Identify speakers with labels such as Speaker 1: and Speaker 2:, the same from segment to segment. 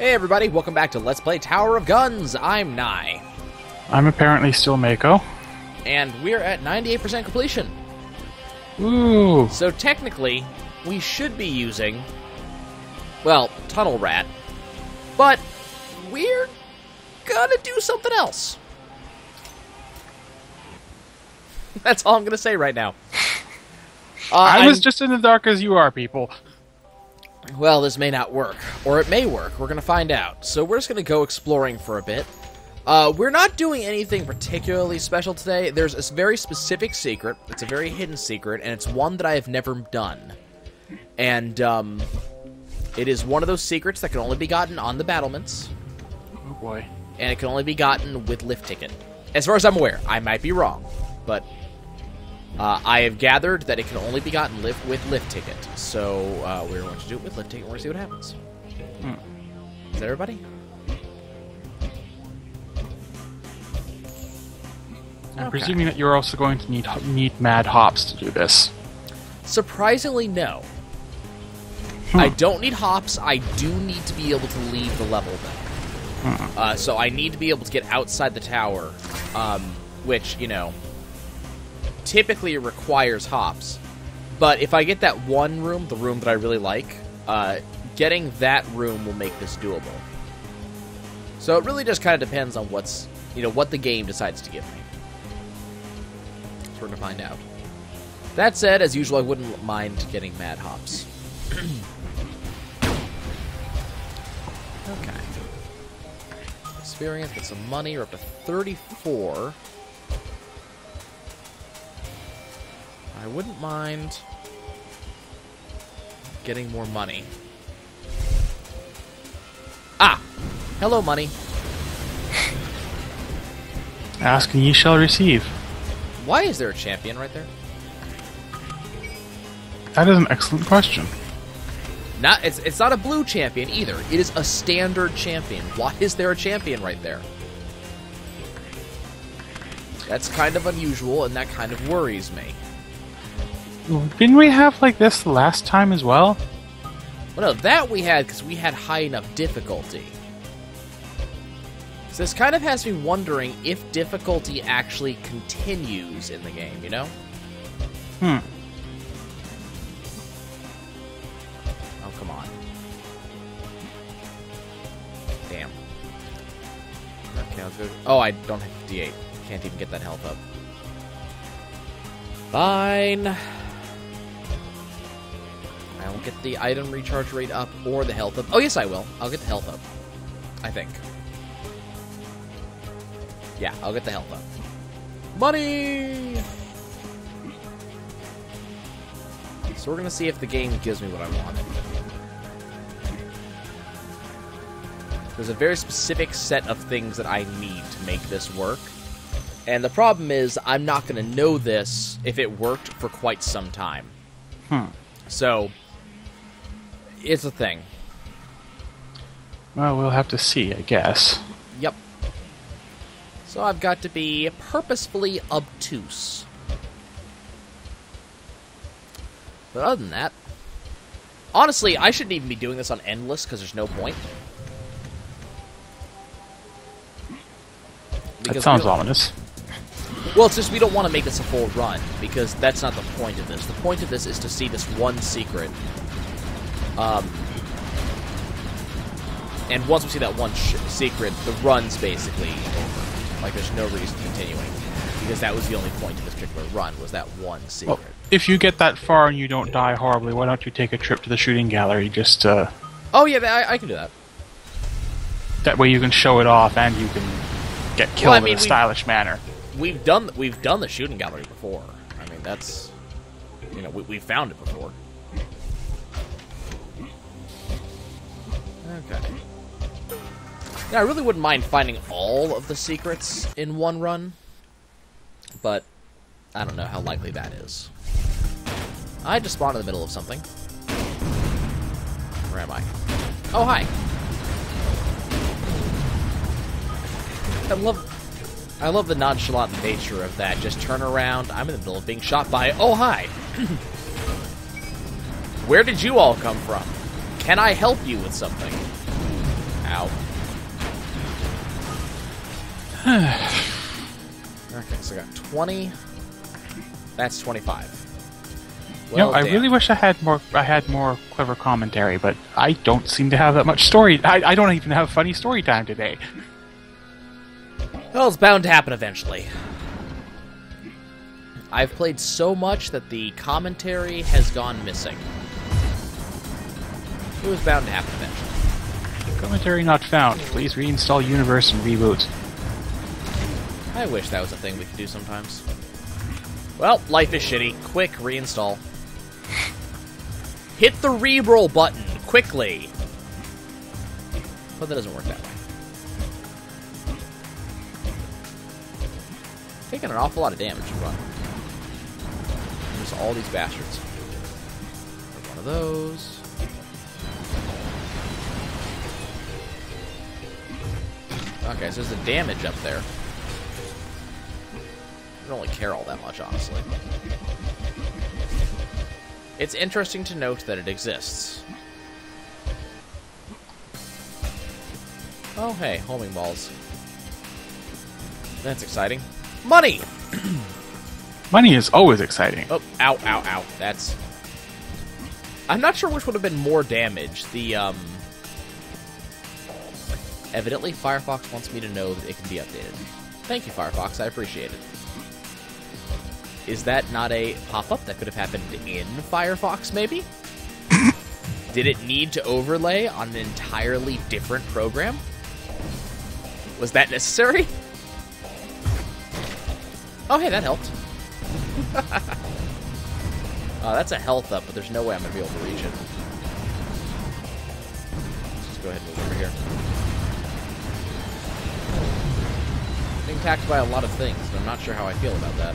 Speaker 1: Hey everybody, welcome back to Let's Play Tower of Guns. I'm Nye.
Speaker 2: I'm apparently still Mako.
Speaker 1: And we're at 98% completion.
Speaker 2: Ooh.
Speaker 1: So technically, we should be using, well, Tunnel Rat. But we're gonna do something else. That's all I'm gonna say right now.
Speaker 2: I was just in the dark as you are, people.
Speaker 1: Well, this may not work. Or it may work. We're going to find out. So we're just going to go exploring for a bit. We're not doing anything particularly special today. There's a very specific secret. It's a very hidden secret, and it's one that I have never done. And it is one of those secrets that can only be gotten on the battlements.
Speaker 2: Oh boy.
Speaker 1: And it can only be gotten with lift ticket. As far as I'm aware. I might be wrong. But I have gathered that it can only be gotten with lift ticket. So we're going to do it with lift ticket. We're going to see what happens. Is that everybody?
Speaker 2: I'm presuming that you're also going to need mad hops to do this.
Speaker 1: Surprisingly, no. I don't need hops. I do need to be able to leave the level, though. So I need to be able to get outside the tower, which, you know, typically requires hops. But if I get that one room, the room that I really like, getting that room will make this doable. So it really just kind of depends on what's, you know, what the game decides to give me. So we're going to find out. That said, as usual, I wouldn't mind getting mad hops. Okay. Experience, get some money. We're up to 34. I wouldn't mind getting more money. Ah! Hello, money.
Speaker 2: Ask and ye shall receive.
Speaker 1: Why is there a champion right there?
Speaker 2: That is an excellent question.
Speaker 1: It's not a blue champion either. It is a standard champion. Why is there a champion right there? That's kind of unusual, and that kind of worries me.
Speaker 2: Didn't we have like this the last time as well?
Speaker 1: Well, no, that we had because we had high enough difficulty. So this kind of has me wondering if difficulty actually continues in the game, you know?
Speaker 2: Oh,
Speaker 1: come on. Damn. Okay, let's go. Oh, I don't have 58. Can't even get that health up. Fine. I won't get the item recharge rate up or the health up. Oh, yes, I will. I'll get the health up. I think. Yeah, I'll get the health up. Money! So we're going to see if the game gives me what I want. There's a very specific set of things that I need to make this work. And the problem is, I'm not going to know this if it worked for quite some time. So, it's a thing.
Speaker 2: Well, we'll have to see, I guess.
Speaker 1: Yep. So I've got to be purposefully obtuse. But other than that, honestly, I shouldn't even be doing this on Endless, because there's no point.
Speaker 2: That sounds ominous.
Speaker 1: Well, it's just we don't want to make this a full run, because that's not the point of this. The point of this is to see this one secret. And once we see that one secret, the run's basically over. Like, there's no reason continuing. Because that was the only point of this particular run, was that one secret.
Speaker 2: Well, if you get that far and you don't die horribly, why don't you take a trip to the shooting gallery just
Speaker 1: Oh, yeah, I can do that.
Speaker 2: That way you can show it off and you can get killed in a stylish manner.
Speaker 1: We've done the shooting gallery before. I mean, that's, you know, we found it before. Okay. Now, I really wouldn't mind finding all of the secrets in one run, but I don't know how likely that is. I just spawned in the middle of something. Where am I? Oh, hi. I love the nonchalant nature of that. Just turn around. I'm in the middle of being shot by... Oh, hi. Where did you all come from? Can I help you with something? Ow. Okay, so I got 20. That's 25. Well,
Speaker 2: I really wish I had more clever commentary, but I don't seem to have that much story. I don't even have funny story time today.
Speaker 1: Well, it's bound to happen eventually. I've played so much that the commentary has gone missing. It was bound to happen eventually.
Speaker 2: Commentary not found. Please reinstall Universe and reboot.
Speaker 1: I wish that was a thing we could do sometimes. Well, life is shitty. Quick, reinstall. Hit the re-roll button, quickly! But that doesn't work that way. Taking an awful lot of damage to run. There's all these bastards. One of those. Okay, so there's the damage up there. I don't really care all that much, honestly. It's interesting to note that it exists. Oh, hey, homing balls. That's exciting. Money!
Speaker 2: Money is always exciting.
Speaker 1: Oh, ow, ow, ow. That's... I'm not sure which would have been more damage. The, Evidently, Firefox wants me to know that it can be updated. Thank you, Firefox. I appreciate it. Is that not a pop-up that could have happened in Firefox, maybe? Did it need to overlay on an entirely different program? Was that necessary? Oh, hey, that helped. That's a health up, but there's no way I'm going to be able to reach it. Let's just go ahead and move over here. Being attacked by a lot of things, and I'm not sure how I feel about that.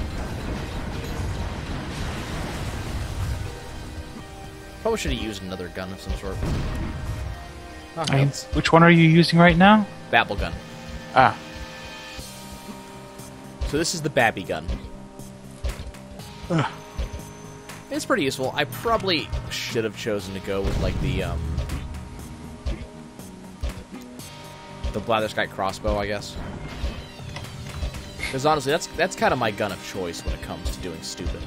Speaker 1: Probably should have used another gun of some sort.
Speaker 2: Which one are you using right now?
Speaker 1: Babble gun.
Speaker 2: Ah.
Speaker 1: So this is the Babby gun.
Speaker 2: Ugh.
Speaker 1: It's pretty useful. I probably should have chosen to go with, like, the Blatherskite crossbow, I guess. Because honestly, that's kind of my gun of choice when it comes to doing stupid.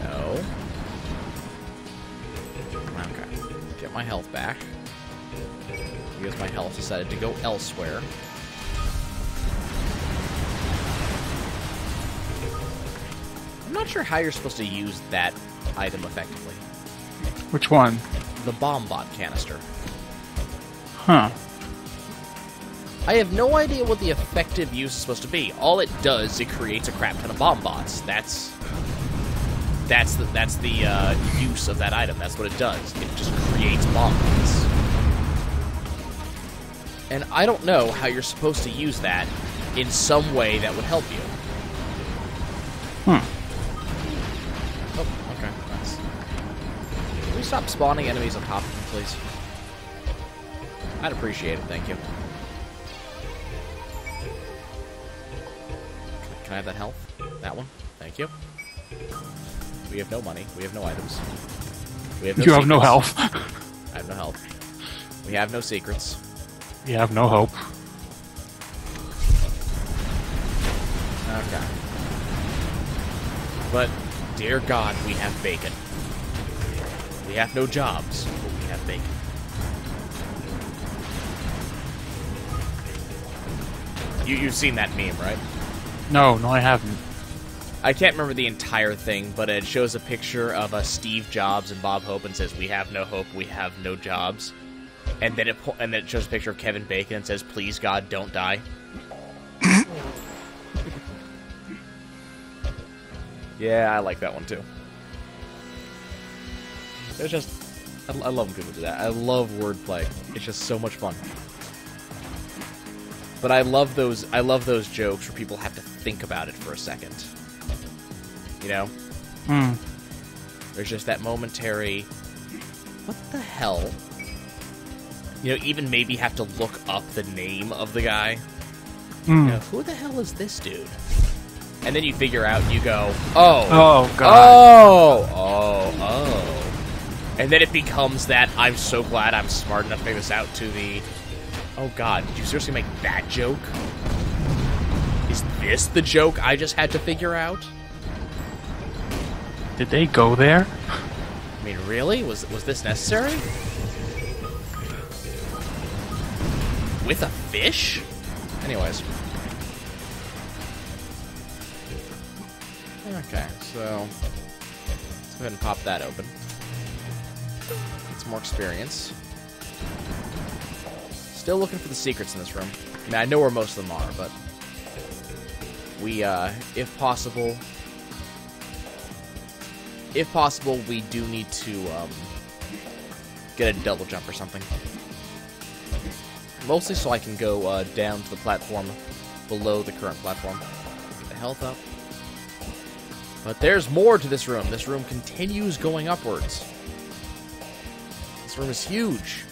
Speaker 1: No. Okay. Get my health back. Because my health decided to go elsewhere. I'm not sure how you're supposed to use that item effectively.
Speaker 2: Which one?
Speaker 1: The bomb-bot canister.
Speaker 2: Huh.
Speaker 1: I have no idea what the effective use is supposed to be. All it does, it creates a crap ton of bomb bots. That's the use of that item. That's what it does. It just creates bomb bots. And I don't know how you're supposed to use that in some way that would help you. Oh, okay. Nice. Can we stop spawning enemies on top of me, please? I'd appreciate it, thank you. Can I have that health? That one? Thank you. We have no money. We have no items. We have no secrets.
Speaker 2: Have no health.
Speaker 1: I have no health. We have no secrets.
Speaker 2: We have no hope.
Speaker 1: Okay. But, dear God, we have bacon. We have no jobs, but we have bacon. You've seen that meme, right?
Speaker 2: No, I haven't.
Speaker 1: I can't remember the entire thing, but it shows a picture of Steve Jobs and Bob Hope and says, "We have no hope, we have no jobs." And then it shows a picture of Kevin Bacon and says, "Please God, don't die." Yeah, I like that one too. It's just, I love when people do that. I love wordplay. It's just so much fun. But I love those jokes where people have to think about it for a second. You know? There's just that momentary, what the hell? You know, even maybe have to look up the name of the guy. You know, who the hell is this dude? And then you figure out, you go, oh.
Speaker 2: Oh, God.
Speaker 1: Oh. And then it becomes that I'm so glad I'm smart enough to figure this out to the... Oh god, did you seriously make that joke? Is this the joke I just had to figure out?
Speaker 2: Did they go there?
Speaker 1: I mean, really? Was this necessary? With a fish? Anyways. Okay, so... let's go ahead and pop that open. Get some more experience. Still looking for the secrets in this room. I mean, I know where most of them are, but... we, if possible... if possible, we do need to, get a double jump or something. Mostly so I can go, down to the platform below the current platform. Get the health up. But there's more to this room. This room continues going upwards. This room is huge.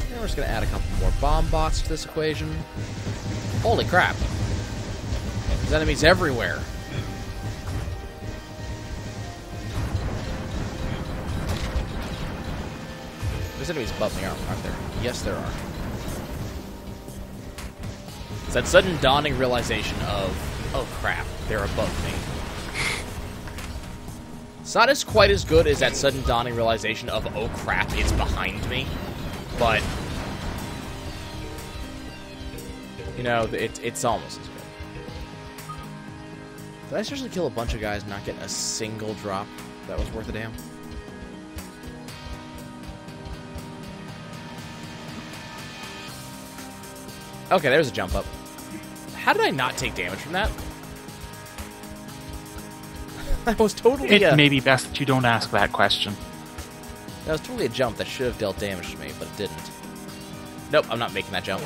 Speaker 1: And we're just gonna add a couple more bomb bots to this equation. Holy crap. There's enemies everywhere. There's enemies above me, aren't there? Yes, there are. It's that sudden dawning realization of, oh crap, they're above me. It's not as quite as good as that sudden dawning realization of, oh crap, it's behind me. But, you know, it's almost as good. Did I seriously kill a bunch of guys and not get a single drop that was worth a damn? Okay, there's a jump up. How did I not take damage from that? That was totally
Speaker 2: It may be best that you don't ask that question.
Speaker 1: That was totally a jump that should have dealt damage to me, but it didn't. Nope, I'm not making that jump.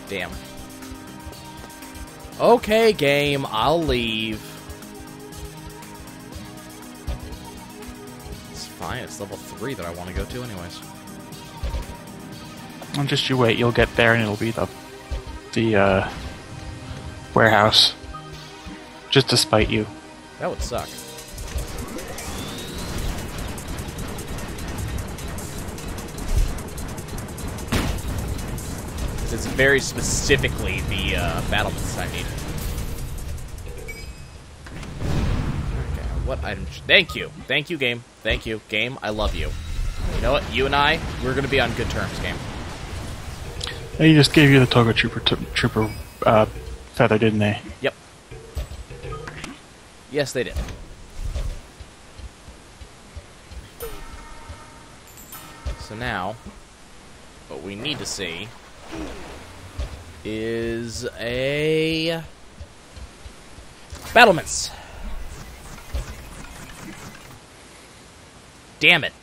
Speaker 1: Damn. Okay, game, I'll leave. It's fine, it's level 3 that I want to go to anyways.
Speaker 2: And just you wait, you'll get there and it'll be the warehouse. Just to spite you.
Speaker 1: That would suck. It's very specifically the battlements I need. Okay, what item? Thank you. Thank you, game. Thank you, game. I love you. You know what? You and I, we're going to be on good terms, game.
Speaker 2: They just gave you the Toga Trooper feather, didn't they?
Speaker 1: Yep. Yes, they did. So now, what we need to see is a battlements. Damn it.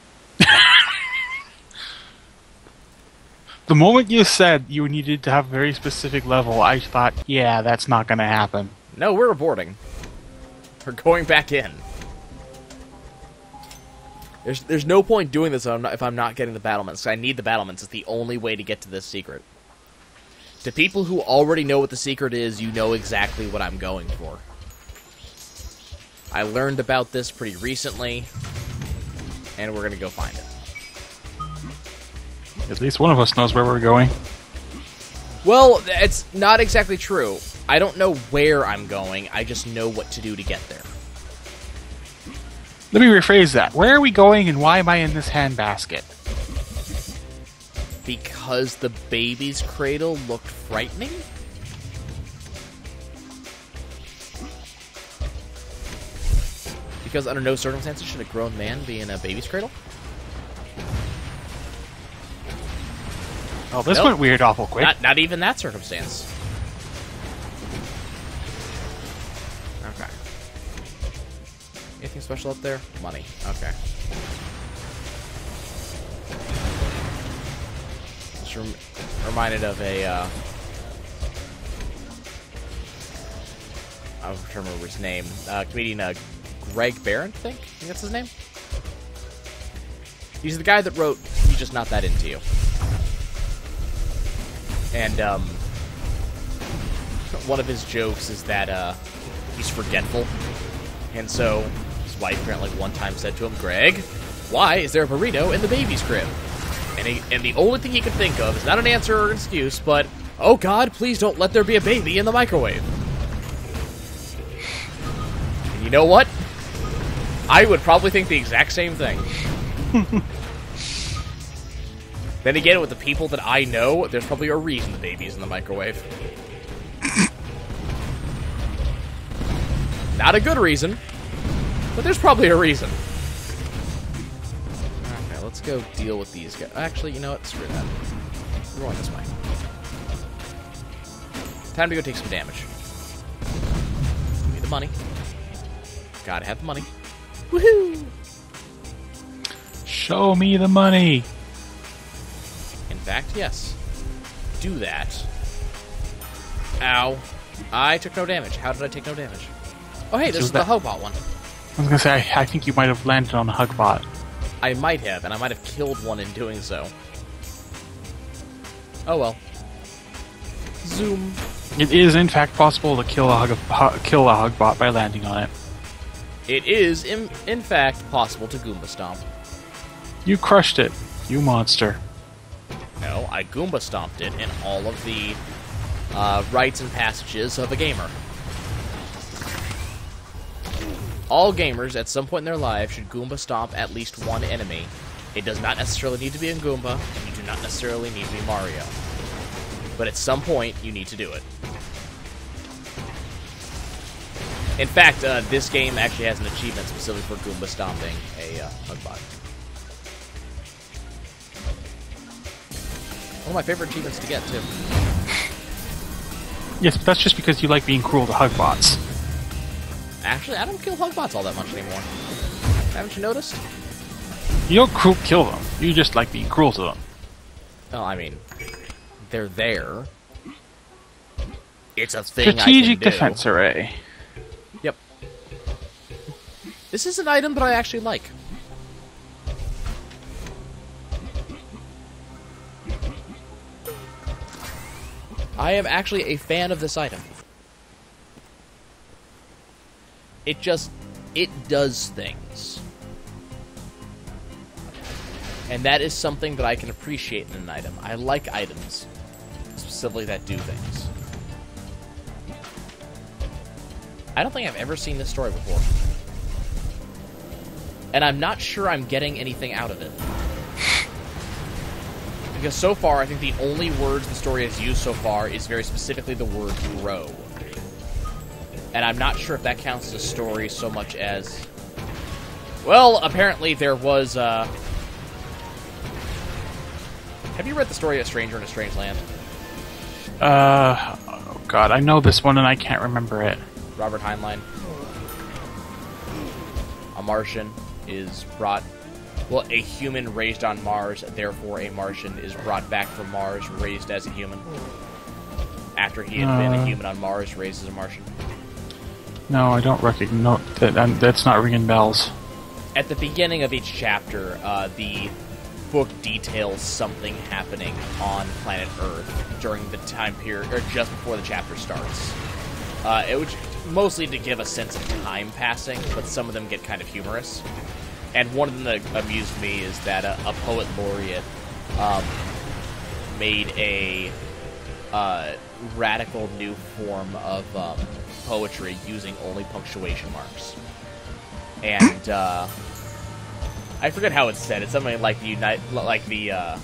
Speaker 2: The moment you said you needed to have a very specific level, I thought, yeah, that's not going to happen.
Speaker 1: No, we're aborting. We're going back in. There's no point doing this if I'm not getting the battlements. I need the battlements. It's the only way to get to this secret. To people who already know what the secret is, you know exactly what I'm going for. I learned about this pretty recently, and we're going to go find it.
Speaker 2: At least one of us knows where we're going.
Speaker 1: Well, it's not exactly true. I don't know where I'm going, I just know what to do to get there.
Speaker 2: Let me rephrase that. Where are we going and why am I in this handbasket?
Speaker 1: Because the baby's cradle looked frightening? Because under no circumstances should a grown man be in a baby's cradle?
Speaker 2: Oh, this went weird awful quick.
Speaker 1: Not even that circumstance. Okay. Anything special up there? Money. Okay. Just reminded of a, I'm trying to remember his name. Comedian, Greg Barron, I think that's his name? He's the guy that wrote He's Just Not That Into You. And, one of his jokes is that he's forgetful, and so his wife apparently one time said to him, "Greg, why is there a burrito in the baby's crib?" And the only thing he could think of is not an answer or an excuse, but, "Oh God, please don't let there be a baby in the microwave." And you know what? I would probably think the exact same thing. Then again, with the people that I know, there's probably a reason the baby's in the microwave. Not a good reason, but there's probably a reason. Okay, let's go deal with these guys. Actually, you know what? Screw that. We're going this way. Time to go take some damage. Give me the money. Gotta have the money. Woohoo!
Speaker 2: Show me the money.
Speaker 1: In fact, yes. Do that. Ow. I took no damage. How did I take no damage? Oh, hey, this is the Hugbot one.
Speaker 2: I was gonna say, I think you might have landed on the Hugbot.
Speaker 1: I might have, and I might have killed one in doing so. Oh well. Zoom.
Speaker 2: It is, in fact, possible to kill a Hugbot by landing on it.
Speaker 1: It is, in fact, possible to Goomba Stomp.
Speaker 2: You crushed it, you monster.
Speaker 1: No, I Goomba Stomped it in all of the rites and passages of a gamer. All gamers, at some point in their life, should Goomba Stomp at least one enemy. It does not necessarily need to be a Goomba, and you do not necessarily need to be Mario. But at some point, you need to do it. In fact, this game actually has an achievement specifically for Goomba Stomping a Hugbot. One of my favorite achievements to get, too.
Speaker 2: Yes, but that's just because you like being cruel to Hugbots.
Speaker 1: Actually, I don't kill Hugbots all that much anymore. Haven't you noticed?
Speaker 2: You don't kill them. You just like being cruel to them.
Speaker 1: Well, I mean, they're there. It's a thing
Speaker 2: Strategic
Speaker 1: I can do.
Speaker 2: defense array.
Speaker 1: Yep. This is an item that I actually like. I am actually a fan of this item. It does things. And that is something that I can appreciate in an item. I like items, specifically that do things. I don't think I've ever seen this story before. And I'm not sure I'm getting anything out of it. Because so far, I think the only words the story has used so far is very specifically the word grow. And I'm not sure if that counts as a story so much as... Well, apparently there was, Have you read the story of Stranger in a Strange Land?
Speaker 2: Oh god, I know this one and I can't remember it.
Speaker 1: Robert Heinlein. A Martian is brought... Well, a human raised on Mars, therefore a Martian is brought back from Mars, raised as a human. After he had been a human on Mars, raised as a Martian.
Speaker 2: No, I don't recognize that. That's not ringing bells.
Speaker 1: At the beginning of each chapter, the book details something happening on planet Earth during the time period, or just before the chapter starts. It was mostly to give a sense of time passing, but some of them get kind of humorous. And one of them that amused me is that a poet laureate made a radical new form of poetry using only punctuation marks. And I forget how it's said. It's something like the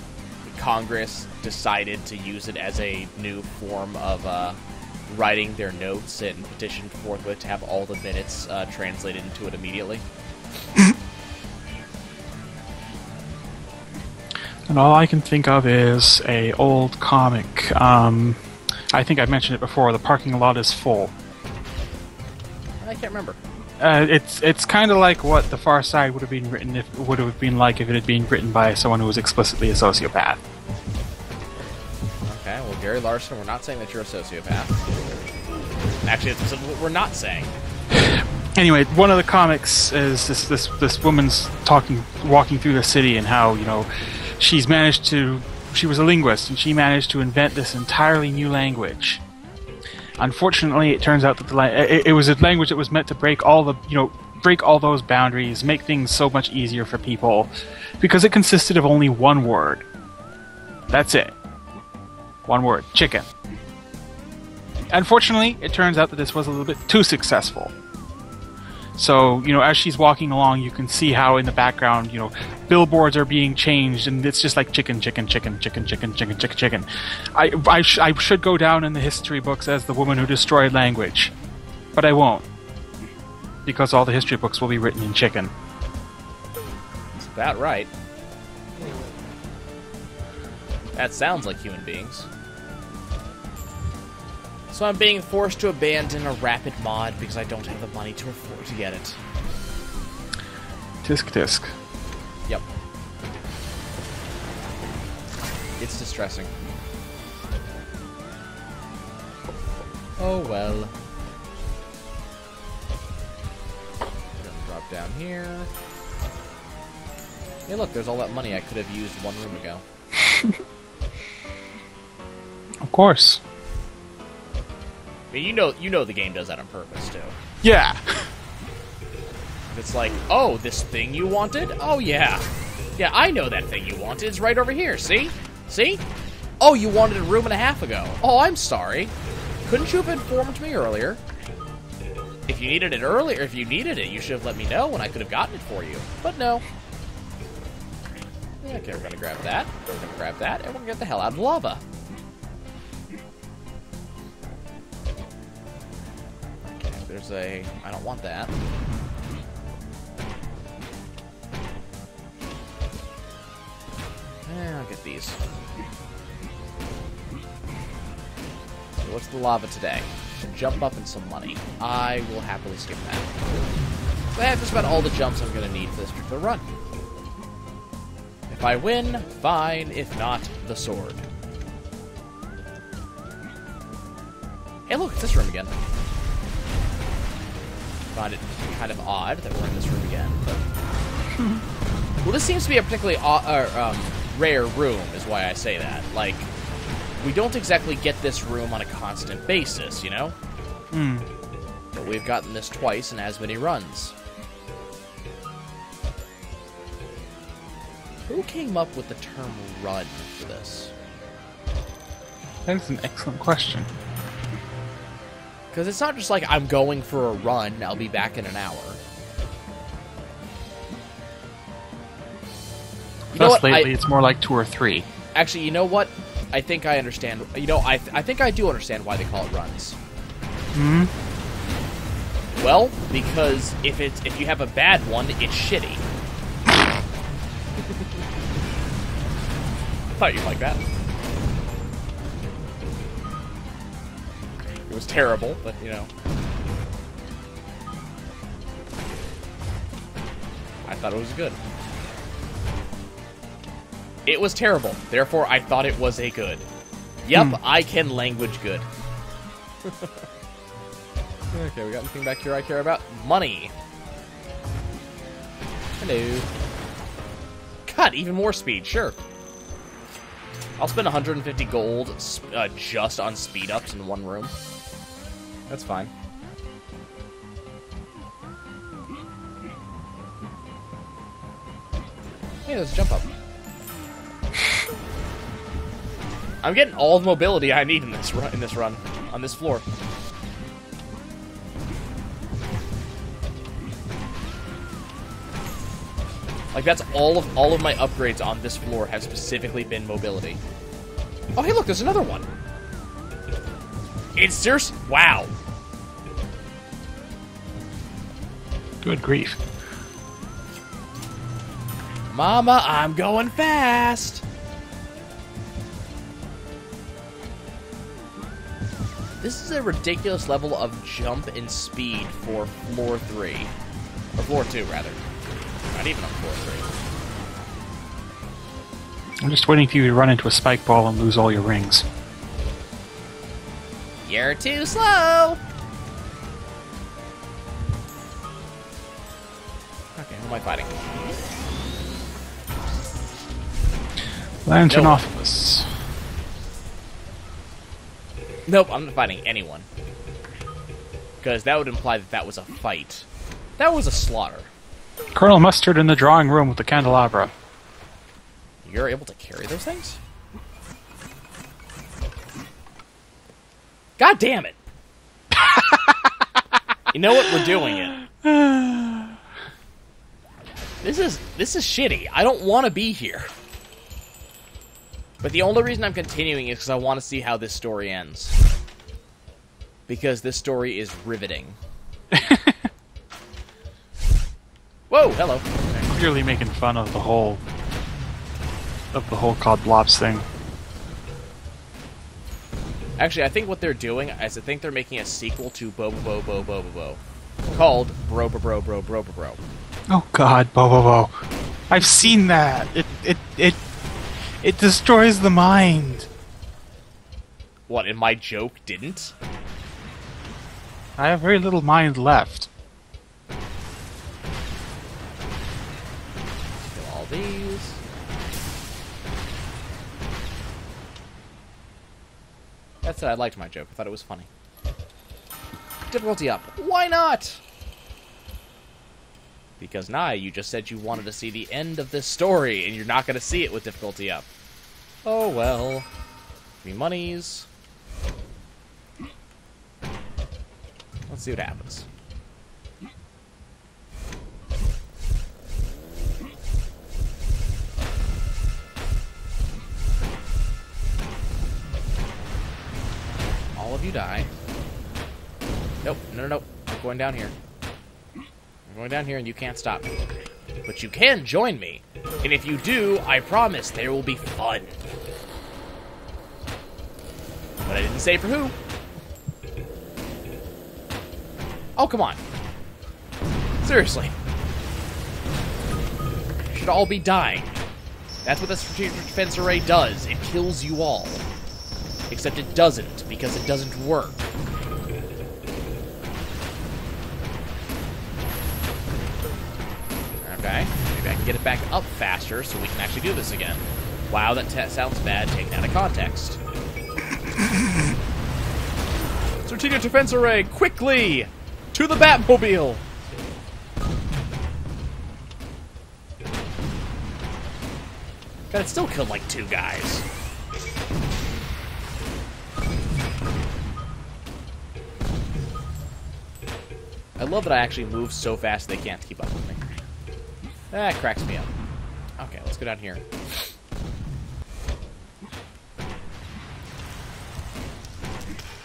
Speaker 1: Congress decided to use it as a new form of writing their notes and petitioned forthwith to have all the minutes translated into it immediately.
Speaker 2: And all I can think of is a old comic. I think I mentioned it before. The parking lot is full.
Speaker 1: I can't remember.
Speaker 2: It's kind of like what The Far Side would have been like if it had been written by someone who was explicitly a sociopath.
Speaker 1: Okay, well, Gary Larson, we're not saying that you're a sociopath. Actually, it's what we're not saying.
Speaker 2: Anyway, one of the comics is this woman's walking through the city and how, you know, she was a linguist and she managed to invent this entirely new language. Unfortunately, it turns out that it was a language that was meant to break all the, break all those boundaries, make things so much easier for people, because it consisted of only one word. That's it. One word. Chicken. Unfortunately, it turns out that this was a little bit too successful. So, as she's walking along, you can see how in the background, billboards are being changed, and it's just like chicken, chicken, chicken, chicken, chicken, chicken, chicken, chicken. I should go down in the history books as the woman who destroyed language. But I won't. Because all the history books will be written in chicken.
Speaker 1: That's about right. That sounds like human beings. So I'm being forced to abandon a rapid mod because I don't have the money to afford to get it.
Speaker 2: Tisk tisk.
Speaker 1: Yep. It's distressing. Oh well. We're gonna drop down here. Hey look, there's all that money I could have used 1 room ago.
Speaker 2: Of course.
Speaker 1: I mean, you know the game does that on purpose, too.
Speaker 2: Yeah.
Speaker 1: It's like, oh, this thing you wanted? Oh, yeah. Yeah, I know that thing you wanted. It's right over here, see? See? Oh, you wanted it a room and a half ago. Oh, I'm sorry. Couldn't you have informed me earlier? If you needed it earlier, if you needed it, you should have let me know and I could have gotten it for you. But no. Yeah, okay, we're gonna grab that. We're gonna grab that, and we're gonna get the hell out of the lava. There's a... I don't want that. I'll get these. So what's the lava today? Jump up and some money. I will happily skip that. So I have just about all the jumps I'm going to need for this particular run. If I win, fine. If not, the sword. Hey look, it's this room again. Find it kind of odd that we're in this room again, but... Well, this seems to be a particularly rare room, is why I say that. Like, we don't exactly get this room on a constant basis, you know? But we've gotten this twice in as many runs. Who came up with the term run for this?
Speaker 2: That is an excellent question.
Speaker 1: Because it's not just like, I'm going for a run, I'll be back in an hour. You know what?
Speaker 2: Lately, it's more like 2 or 3.
Speaker 1: Actually, you know what? I think I understand. You know, I think I do understand why they call it runs. Well, because if you have a bad one, it's shitty. I thought you'd like that. It was terrible, but, you know. I thought it was good. It was terrible, therefore I thought it was a good. Yep, I can language good. Okay, we got anything back here I care about? Money. Hello. God, even more speed, sure. I'll spend 150 gold just on speed ups in one room. That's fine. Hey, let's jump up. I'm getting all the mobility I need in this run, on this floor. Like that's all of my upgrades on this floor have specifically been mobility. Oh, hey, look, there's another one. It's just wow.
Speaker 2: Good grief.
Speaker 1: Mama, I'm going fast. This is a ridiculous level of jump and speed for floor 3. Or floor 2, rather. Not even on floor 3.
Speaker 2: I'm just waiting for you to run into a spike ball and lose all your rings.
Speaker 1: You're too slow! Okay, who am I fighting?
Speaker 2: Lanternopoulos.
Speaker 1: Nope, I'm not fighting anyone. Because that would imply that that was a fight. That was a slaughter.
Speaker 2: Colonel Mustard in the drawing room with the candelabra.
Speaker 1: You're able to carry those things? God damn it! You know what? We're doing it. This is shitty. I don't want to be here. But the only reason I'm continuing is because I want to see how this story ends. Because this story is riveting. Whoa, hello.
Speaker 2: Clearly making fun of the whole Cod Blops thing.
Speaker 1: Actually, I think what they're doing is I think they're making a sequel to Bo Bo Bo Bo Bo Bo called Bro Bro Bro Bro Bro Bro Bro.
Speaker 2: Oh God, Bo Bo Bo! I've seen that. It destroys the mind.
Speaker 1: What? And my joke didn't?
Speaker 2: I have very little mind left.
Speaker 1: Kill all these. That's it. I liked my joke. I thought it was funny. Difficulty up. Why not? Because, Nai, you just said you wanted to see the end of this story, and you're not going to see it with difficulty up. Oh, well. Give me monies. Let's see what happens. All of you die. Nope, no. I'm going down here. I'm going down here and you can't stop me. But you can join me. And if you do, I promise there will be fun. But I didn't say for who. Oh, come on. Seriously. You should all be dying. That's what the strategic defense array does. It kills you all. Except it doesn't, because it doesn't work. Okay, maybe I can get it back up faster so we can actually do this again. Wow, that sounds bad taken out of context. Strategic defense array, quickly! To the Batmobile! God, it still killed like 2 guys. I love that I actually move so fast they can't keep up with me. That cracks me up. Okay, let's go down here.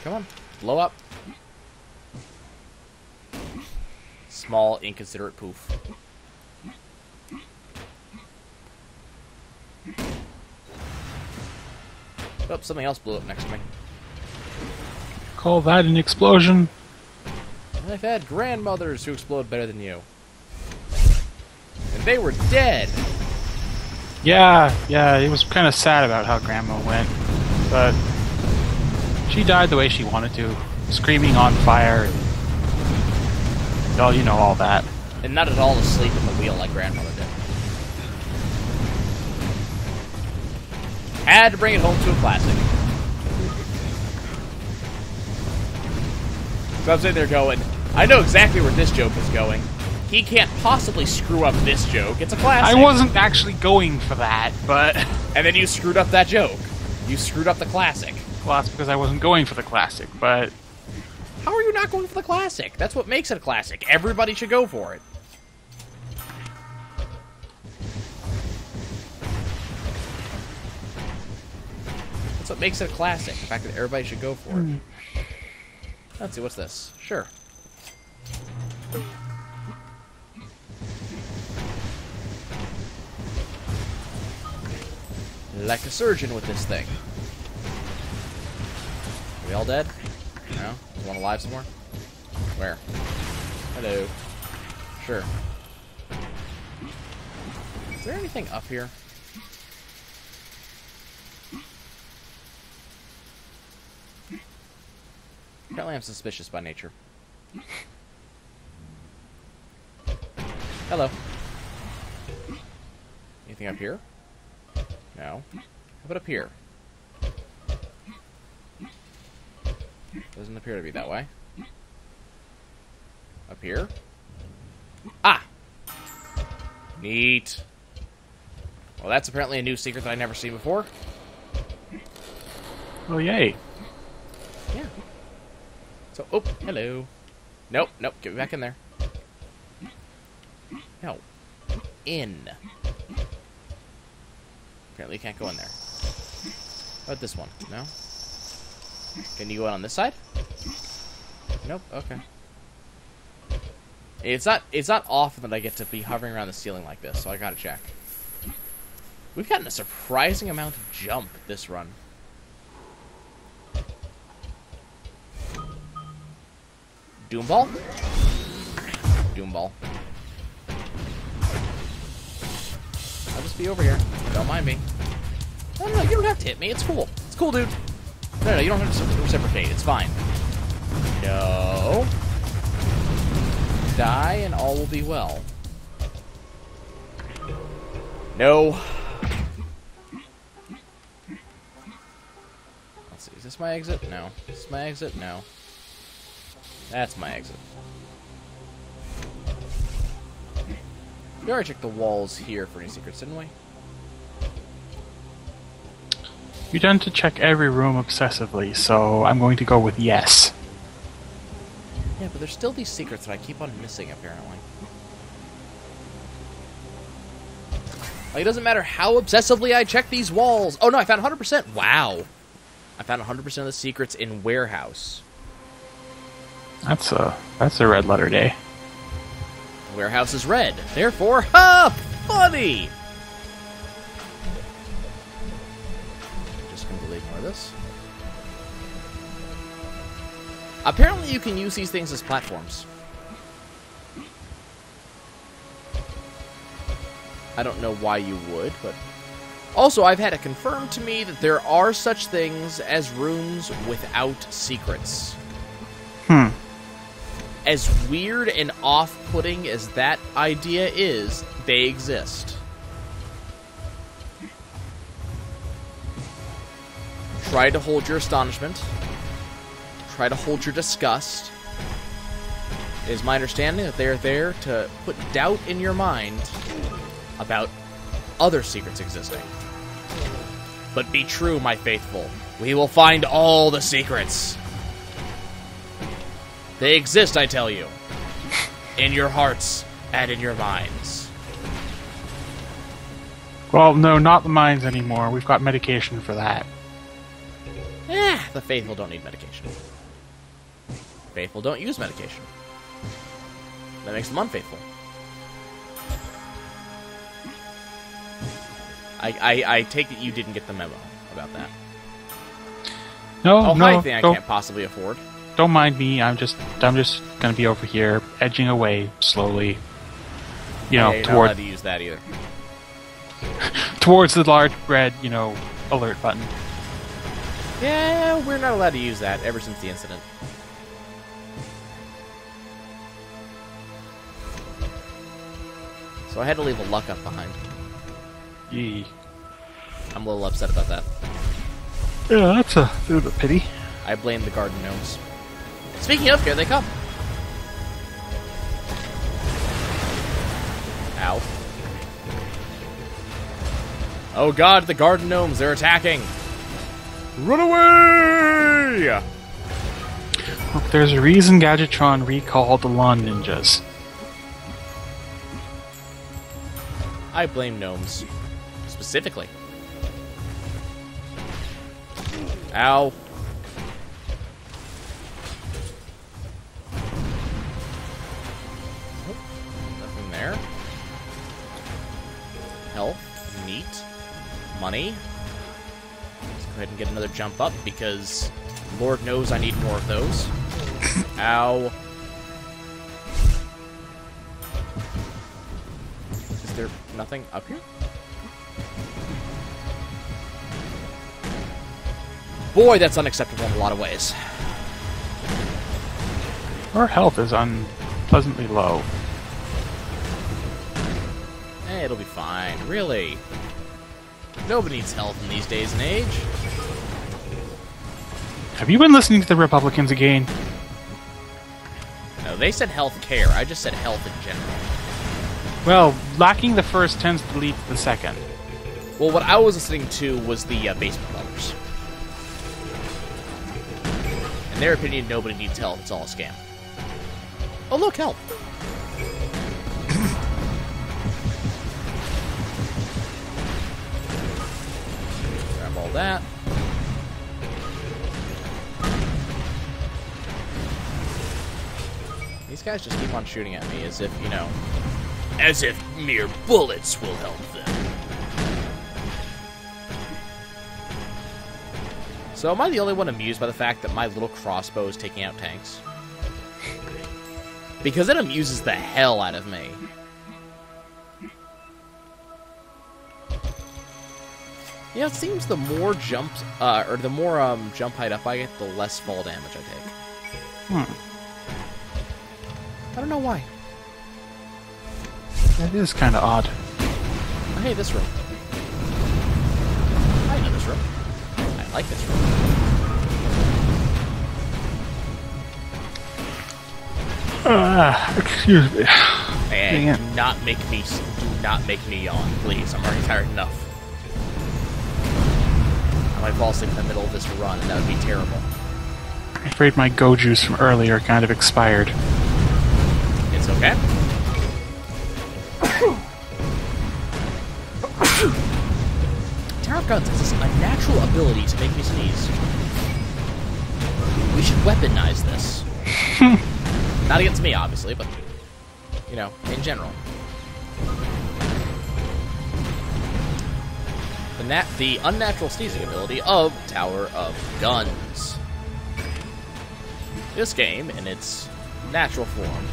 Speaker 1: Come on, blow up. Small, inconsiderate poof. Oh, something else blew up next to me.
Speaker 2: Call that an explosion?
Speaker 1: I've had grandmothers who explode better than you. And they were dead!
Speaker 2: Yeah, it was kind of sad about how Grandma went. But she died the way she wanted to. Screaming on fire. Well, you know all that.
Speaker 1: And not at all asleep in the wheel like grandmother did. Had to bring it home to a classic. So I'm sitting there going, I know exactly where this joke is going. He can't possibly screw up this joke. It's a classic.
Speaker 2: I wasn't actually going for that, but...
Speaker 1: And then you screwed up that joke. You screwed up the classic.
Speaker 2: Well, that's because I wasn't going for the classic, but...
Speaker 1: How are you not going for the classic? That's what makes it a classic. Everybody should go for it. That's what makes it a classic. The fact that everybody should go for it. Let's see, what's this? Sure. Like a surgeon with this thing. Are we all dead? No? Is one alive somewhere? Where? Hello. Sure. Is there anything up here? Apparently I'm suspicious by nature. Hello. Anything up here? No. How about up here? Doesn't appear to be that way. Up here. Ah! Neat. Well, that's apparently a new secret that I've never seen before.
Speaker 2: Oh, yay.
Speaker 1: Yeah. So, oh, hello. Nope, nope, get me back in there. No. In. Apparently you can't go in there. How about this one? No? Can you go on this side? Nope, okay. It's not often that I get to be hovering around the ceiling like this, so I gotta check. We've gotten a surprising amount of jump this run. Doomball? Doomball. I'll just be over here. Don't mind me. No, you don't have to hit me. It's cool. It's cool, dude. No, you don't have to reciprocate. It's fine. No. Die and all will be well. No. Let's see. Is this my exit? No. Is this my exit? No. That's my exit. We already checked the walls here for any secrets, didn't we?
Speaker 2: You tend to check every room obsessively, so I'm going to go with yes.
Speaker 1: Yeah, but there's still these secrets that I keep on missing, apparently. Like, it doesn't matter how obsessively I check these walls. Oh, no, I found 100%. Wow. I found 100% of the secrets in Warehouse.
Speaker 2: That's a red letter day.
Speaker 1: Warehouse is red. Therefore, ha! Funny! Just completely ignore this. Apparently you can use these things as platforms. I don't know why you would, but... Also, I've had it confirmed to me that there are such things as rooms without secrets. As weird and off-putting as that idea is, they exist. Try to hold your astonishment. Try to hold your disgust. It is my understanding that they are there to put doubt in your mind about other secrets existing. But be true, my faithful. We will find all the secrets. They exist, I tell you. In your hearts and in your minds.
Speaker 2: Well, no, not the minds anymore. We've got medication for that.
Speaker 1: The faithful don't need medication. Faithful don't use medication. That makes them unfaithful. I take it you didn't get the memo about that.
Speaker 2: No,
Speaker 1: oh,
Speaker 2: no,
Speaker 1: my thing I can't possibly afford.
Speaker 2: Don't mind me. I'm just gonna be over here, edging away slowly. You know,
Speaker 1: you're not allowed to use that either.
Speaker 2: Towards the large red, alert button.
Speaker 1: Yeah, we're not allowed to use that ever since the incident. So I had to leave a luck up behind.
Speaker 2: Yee.
Speaker 1: I'm a little upset about that.
Speaker 2: Yeah, that's a bit of a pity.
Speaker 1: I blame the garden gnomes. Speaking of, here they come. Ow. Oh god, the garden gnomes, they're attacking! Run away!
Speaker 2: Look, there's a reason Gadgetron recalled the lawn ninjas.
Speaker 1: I blame gnomes. Specifically. Ow. Nothing there. Health. Neat. Money. Let's go ahead and get another jump up because Lord knows I need more of those. Ow. Is there nothing up here? Boy, that's unacceptable in a lot of ways.
Speaker 2: Our health is unpleasantly low.
Speaker 1: It'll be fine. Really. Nobody needs health in these days and age.
Speaker 2: Have you been listening to the Republicans again?
Speaker 1: No, No, they said health care. I just said health in general.
Speaker 2: Well, lacking the first tends to lead to the second.
Speaker 1: Well, what I was listening to was the Basement Brothers. In their opinion, nobody needs health. It's all a scam. Oh, look, health. Grab all that. These guys just keep on shooting at me as if, you know, as if mere bullets will help them. So am I the only one amused by the fact that my little crossbow is taking out tanks? Because it amuses the hell out of me. Yeah, it seems the more jumps, or the more jump height up I get, the less fall damage I take. I don't know why.
Speaker 2: That is kind of odd.
Speaker 1: I hate this room. I know this room. I like this room.
Speaker 2: Excuse me.
Speaker 1: Hey, do not make me yawn, please. I'm already tired enough. I might fall asleep in the middle of this run, and that would be terrible.
Speaker 2: I'm afraid my go juice from earlier kind of expired.
Speaker 1: It's okay. Tower of Guns has this unnatural ability to make me sneeze. We should weaponize this. Not against me, obviously, but, you know, in general. The unnatural sneezing ability of Tower of Guns. This game, in its natural form,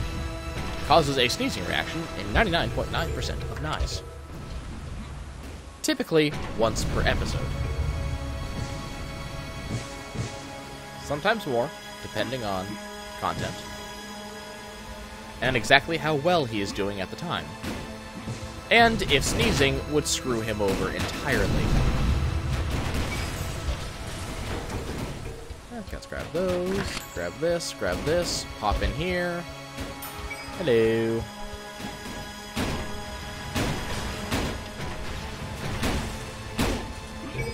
Speaker 1: causes a sneezing reaction in 99.9% of knives. Typically, once per episode. Sometimes more, depending on content. And exactly how well he is doing at the time. And if sneezing would screw him over entirely. Let's grab those, grab this, pop in here. Hello.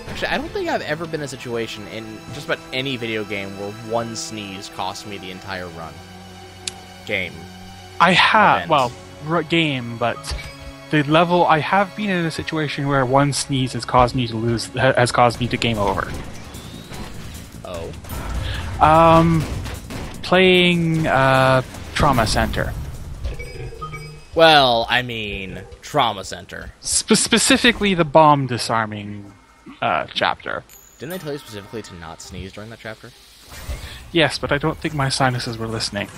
Speaker 1: Actually, I don't think I've ever been in a situation in just about any video game where one sneeze cost me the entire run. Game.
Speaker 2: I have,
Speaker 1: Event.
Speaker 2: well, game, but the level, I have been in a situation where one sneeze has caused me to lose, has caused me to game over.
Speaker 1: Oh.
Speaker 2: Playing, Trauma Center.
Speaker 1: Well, I mean, Trauma Center.
Speaker 2: Specifically the bomb disarming, chapter.
Speaker 1: Didn't they tell you specifically to not sneeze during that chapter?
Speaker 2: Yes, but I don't think my sinuses were listening.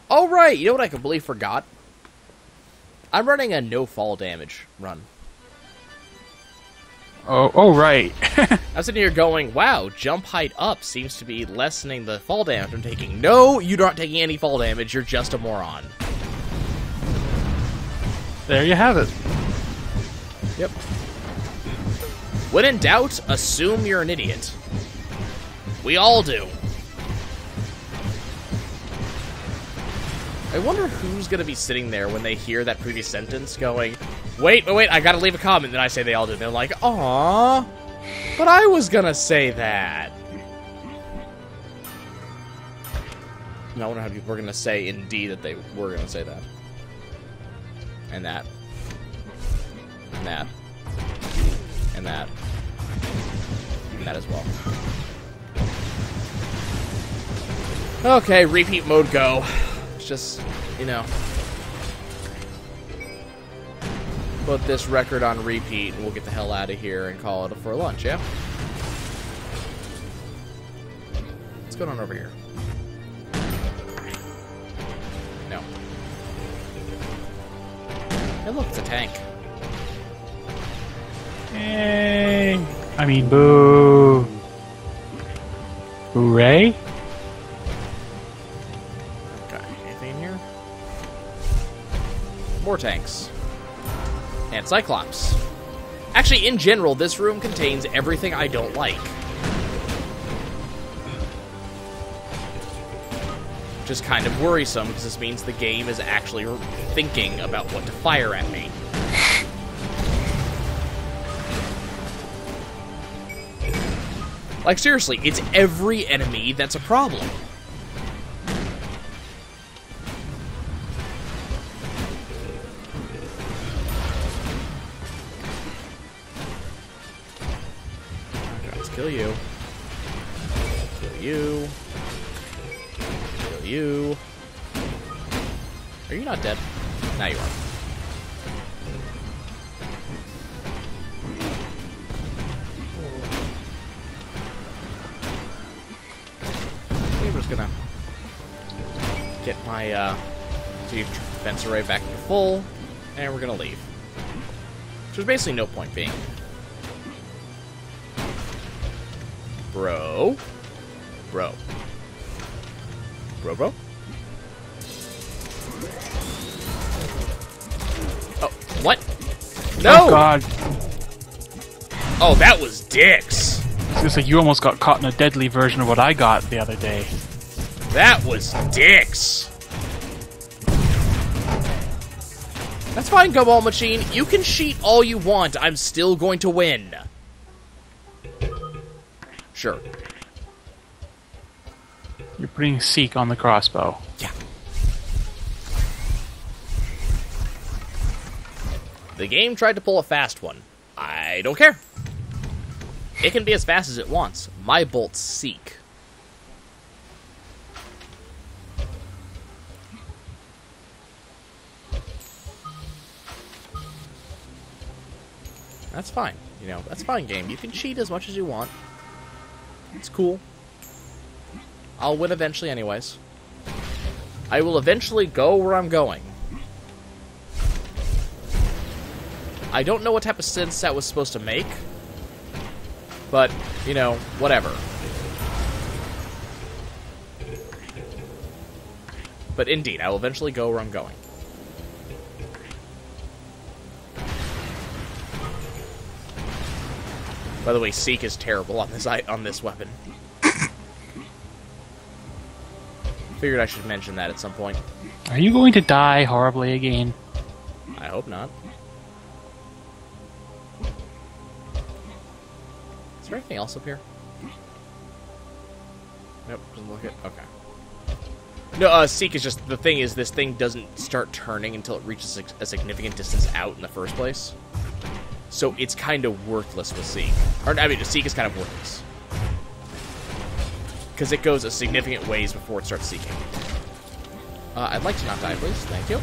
Speaker 1: Oh, right! You know what I completely forgot? I'm running a no fall damage run.
Speaker 2: Oh, right.
Speaker 1: I was sitting here going, wow, jump height up seems to be lessening the fall damage I'm taking. No, you're not taking any fall damage, you're just a moron.
Speaker 2: There you have it.
Speaker 1: Yep. When in doubt, assume you're an idiot. We all do. I wonder who's going to be sitting there when they hear that previous sentence going, wait, I gotta leave a comment. Then I say they all do. And they're like, aww, but I was going to say that. And I wonder how people are going to say indeed that they were going to say that. And that. And that. And that. And that as well. Okay, repeat mode go. Just, you know, put this record on repeat and we'll get the hell out of here and call it for lunch, yeah? What's going on over here? No. Hey, look, it's a tank.
Speaker 2: Yay! I mean, boo. Hooray?
Speaker 1: More tanks. And Cyclops. Actually, in general, this room contains everything I don't like. Which is kind of worrisome, because this means the game is actually thinking about what to fire at me. Like, seriously, it's every enemy that's a problem. Okay, let's kill you. Kill you. Kill you. Are you not dead? Now you are. I'm just gonna get my defense array back to full, and we're gonna leave. So there's basically no point being. Bro. Bro. Bro, bro. Oh, what? No!
Speaker 2: Oh, God.
Speaker 1: Oh, that was dicks.
Speaker 2: It's like you almost got caught in a deadly version of what I got the other day.
Speaker 1: That was dicks. That's fine, Gumball Machine. You can cheat all you want. I'm still going to win. Sure.
Speaker 2: You're putting Seek on the crossbow.
Speaker 1: Yeah. The game tried to pull a fast one. I don't care. It can be as fast as it wants. My bolts Seek. That's fine. You know, that's fine, game. You can cheat as much as you want. It's cool. I'll win eventually anyways. I will eventually go where I'm going. I don't know what type of sense that was supposed to make. But, you know, whatever. But indeed, I will eventually go where I'm going. By the way, Seek is terrible on this weapon. Figured I should mention that at some point.
Speaker 2: Are you going to die horribly again?
Speaker 1: I hope not. Is there anything else up here? Nope, doesn't look it. Okay. No, Seek is just... The thing is, this thing doesn't start turning until it reaches a significant distance out in the first place. So it's kind of worthless with Seek. Or, I mean, Seek is kind of worthless. Because it goes a significant ways before it starts seeking. I'd like to not die, please. Thank you.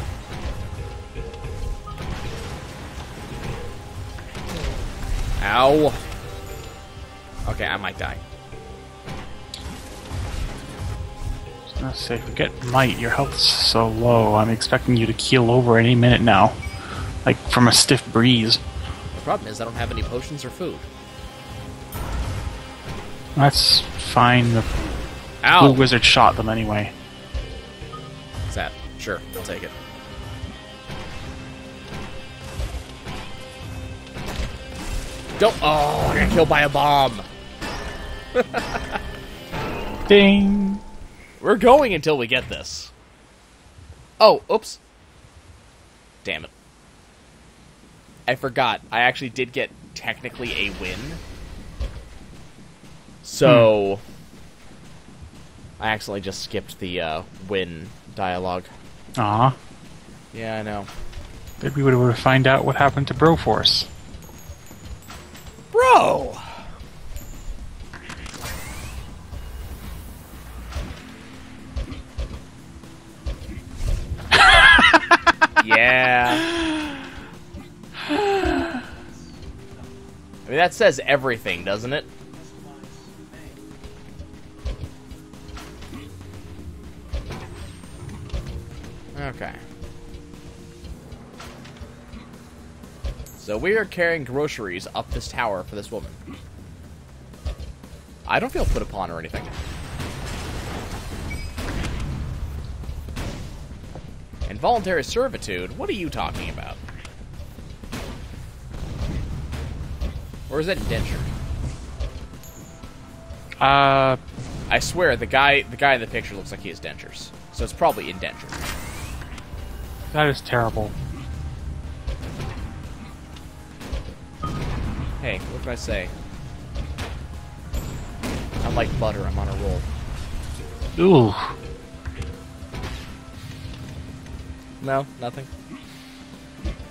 Speaker 1: Ow. Okay, I might die.
Speaker 2: I was gonna say, forget might, your health's so low. I'm expecting you to keel over any minute now. Like, from a stiff breeze.
Speaker 1: The problem is I don't have any potions or food.
Speaker 2: That's fine. The
Speaker 1: Ow!
Speaker 2: Blue Wizard shot them anyway.
Speaker 1: What's that? Sure, I'll take it. Don't... Oh, I got killed by a bomb!
Speaker 2: Ding!
Speaker 1: We're going until we get this. Oh, oops. Damn it. I forgot. I actually did get technically a win. So... I accidentally just skipped the win dialogue.
Speaker 2: Aw.
Speaker 1: Yeah, I know.
Speaker 2: Maybe we would have find out what happened to Broforce.
Speaker 1: Bro! Yeah. I mean, that says everything, doesn't it? Okay. So we are carrying groceries up this tower for this woman. I don't feel put upon or anything. Involuntary servitude? What are you talking about? Or is that indenture? I swear, the guy in the picture looks like he has dentures. so it's probably indentured.
Speaker 2: That is terrible.
Speaker 1: Hey, what can I say? I'm like butter, I'm on a roll.
Speaker 2: Ooh.
Speaker 1: No, nothing.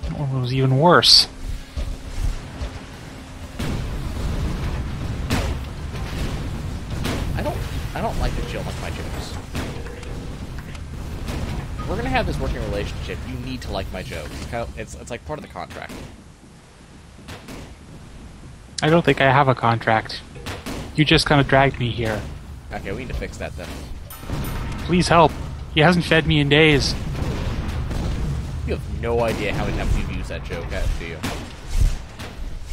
Speaker 2: That one was even worse.
Speaker 1: I don't like that you don't like my jokes. If we're gonna have this working relationship, you need to like my jokes. It's like part of the contract.
Speaker 2: I don't think I have a contract. You just kind of dragged me here.
Speaker 1: Okay, we need to fix that then.
Speaker 2: Please help. He hasn't fed me in days.
Speaker 1: You have no idea how many times you've used that joke, do you?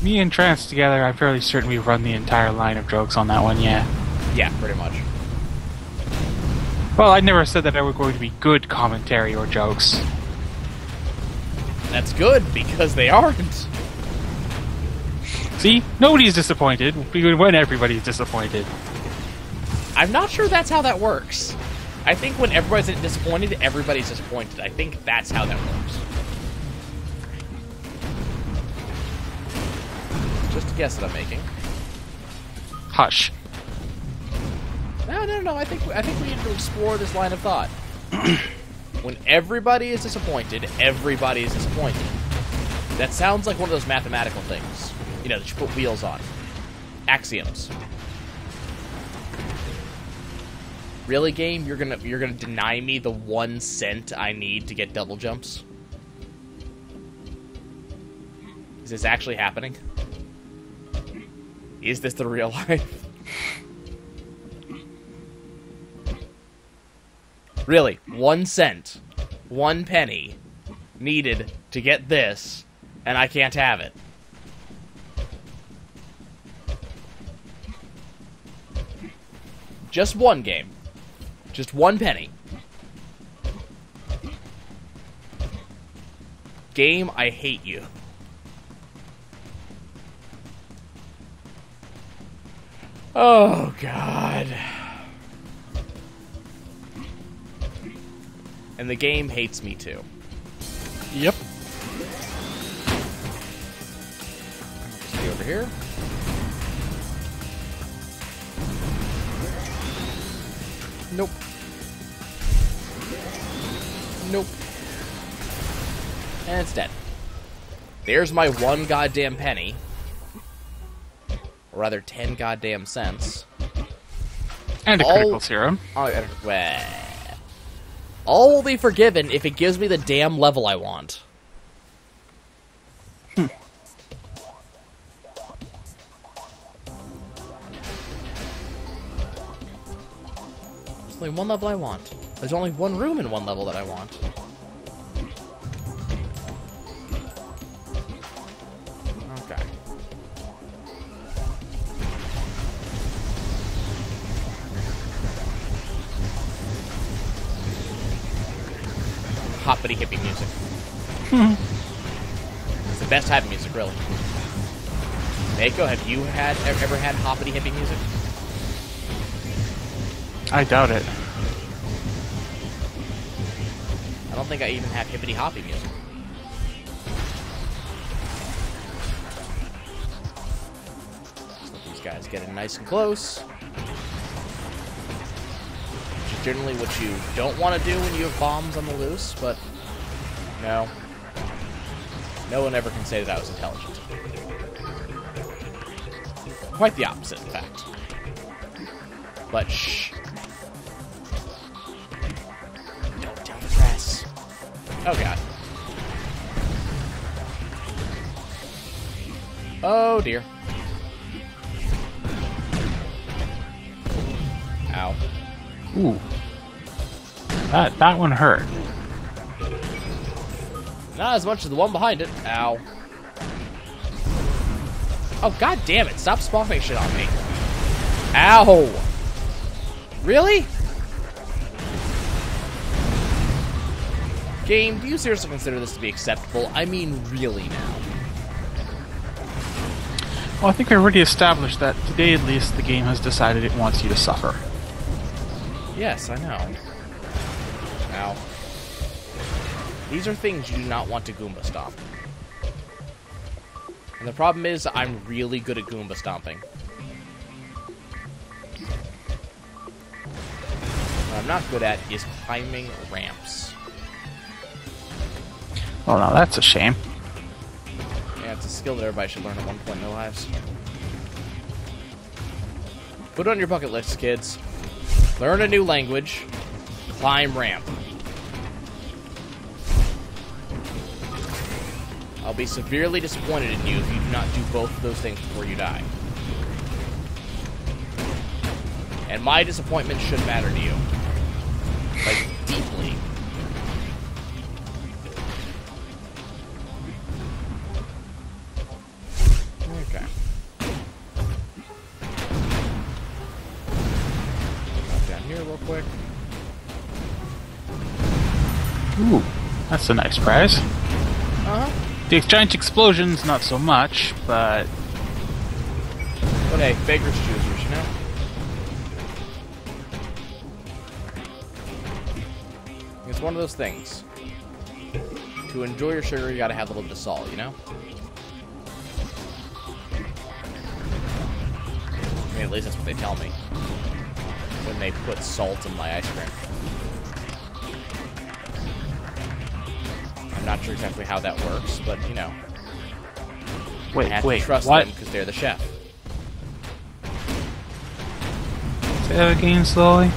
Speaker 2: Me and Trance together, I'm fairly certain we've run the entire line of jokes on that one, yeah.
Speaker 1: Yeah, pretty much.
Speaker 2: Well, I never said that they were going to be good commentary or jokes.
Speaker 1: That's good, because they aren't.
Speaker 2: See? Nobody's disappointed when everybody's disappointed.
Speaker 1: I'm not sure that's how that works. I think when everybody's disappointed, everybody's disappointed. I think that's how that works. Just a guess that I'm making.
Speaker 2: Hush.
Speaker 1: No. I think we need to explore this line of thought. When everybody is disappointed, everybody is disappointed. That sounds like one of those mathematical things, you know, that you put wheels on. Axioms. Really, game? You're gonna deny me the 1 cent I need to get double jumps? Is this actually happening? Is this the real life? Really, 1 cent, 1 penny needed to get this, and I can't have it. Just one game. Just 1 penny. Game, I hate you. Oh, God. And the game hates me, too.
Speaker 2: Yep.
Speaker 1: Just be over here. Nope. Nope. And it's dead. There's my 1 goddamn penny. Or rather, 10 goddamn cents.
Speaker 2: And a critical serum.
Speaker 1: All will be forgiven if it gives me the damn level I want. There's only 1 level I want. There's only 1 room in 1 level that I want. Okay. Hoppity hippie music. It's the best type of music, really. Mako, have you ever had hoppity hippie music?
Speaker 2: I doubt it.
Speaker 1: I don't think I even have hippity hoppy music. Let's let these guys get in nice and close. Which is generally what you don't want to do when you have bombs on the loose, but no. No one ever can say that I was intelligent. Quite the opposite, in fact. But shh. Don't tell the press. Oh god. Oh dear. Ow.
Speaker 2: Ooh. That one hurt.
Speaker 1: Not as much as the one behind it. Ow. Oh god damn it. Stop spawning shit on me. Ow. Really? Game, do you seriously consider this to be acceptable? I mean, really now.
Speaker 2: Well, I think we already established that today, at least, the game has decided it wants you to suffer.
Speaker 1: Yes, I know. Now, these are things you do not want to Goomba stomp. And the problem is, I'm really good at Goomba stomping. What I'm not good at is climbing ramps.
Speaker 2: Well, now that's a shame.
Speaker 1: Yeah, it's a skill that everybody should learn at one point in their lives. Put it on your bucket list, kids. Learn a new language. Climb ramp. I'll be severely disappointed in you if you do not do both of those things before you die. And my disappointment should matter to you. Like, deeply. Okay. Drop down here real quick.
Speaker 2: Ooh, that's a nice prize.
Speaker 1: Uh-huh.
Speaker 2: The giant explosions, not so much, but...
Speaker 1: But hey, baker's choosers, you know? It's one of those things. To enjoy your sugar, you gotta have a little bit of salt, you know? I mean, at least that's what they tell me. When they put salt in my ice cream. I'm not sure exactly how that works, but, you know. I have to trust
Speaker 2: what?
Speaker 1: them because they're the chef.
Speaker 2: Say that again slowly.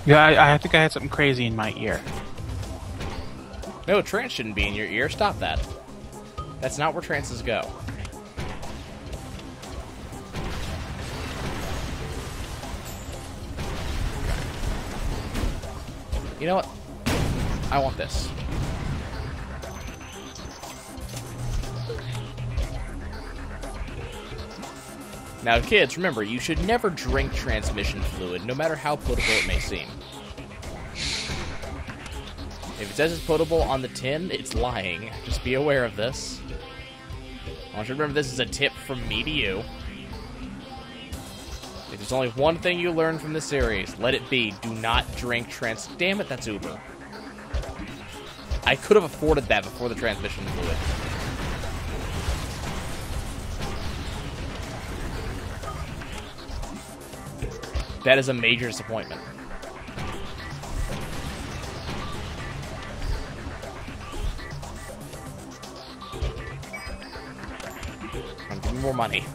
Speaker 2: Yeah, I think I had something crazy in my ear.
Speaker 1: No, trance shouldn't be in your ear. Stop that. That's not where trances go. You know what? I want this. Now, kids, remember, you should never drink transmission fluid, no matter how potable it may seem. If it says it's potable on the tin, it's lying. Just be aware of this. I want you to remember this is a tip from me to you. If there's only one thing you learn from this series, let it be. Do not drink trans... Damn it, that's Uber. I could have afforded that before the transmission fluid. That is a major disappointment. Give me more money.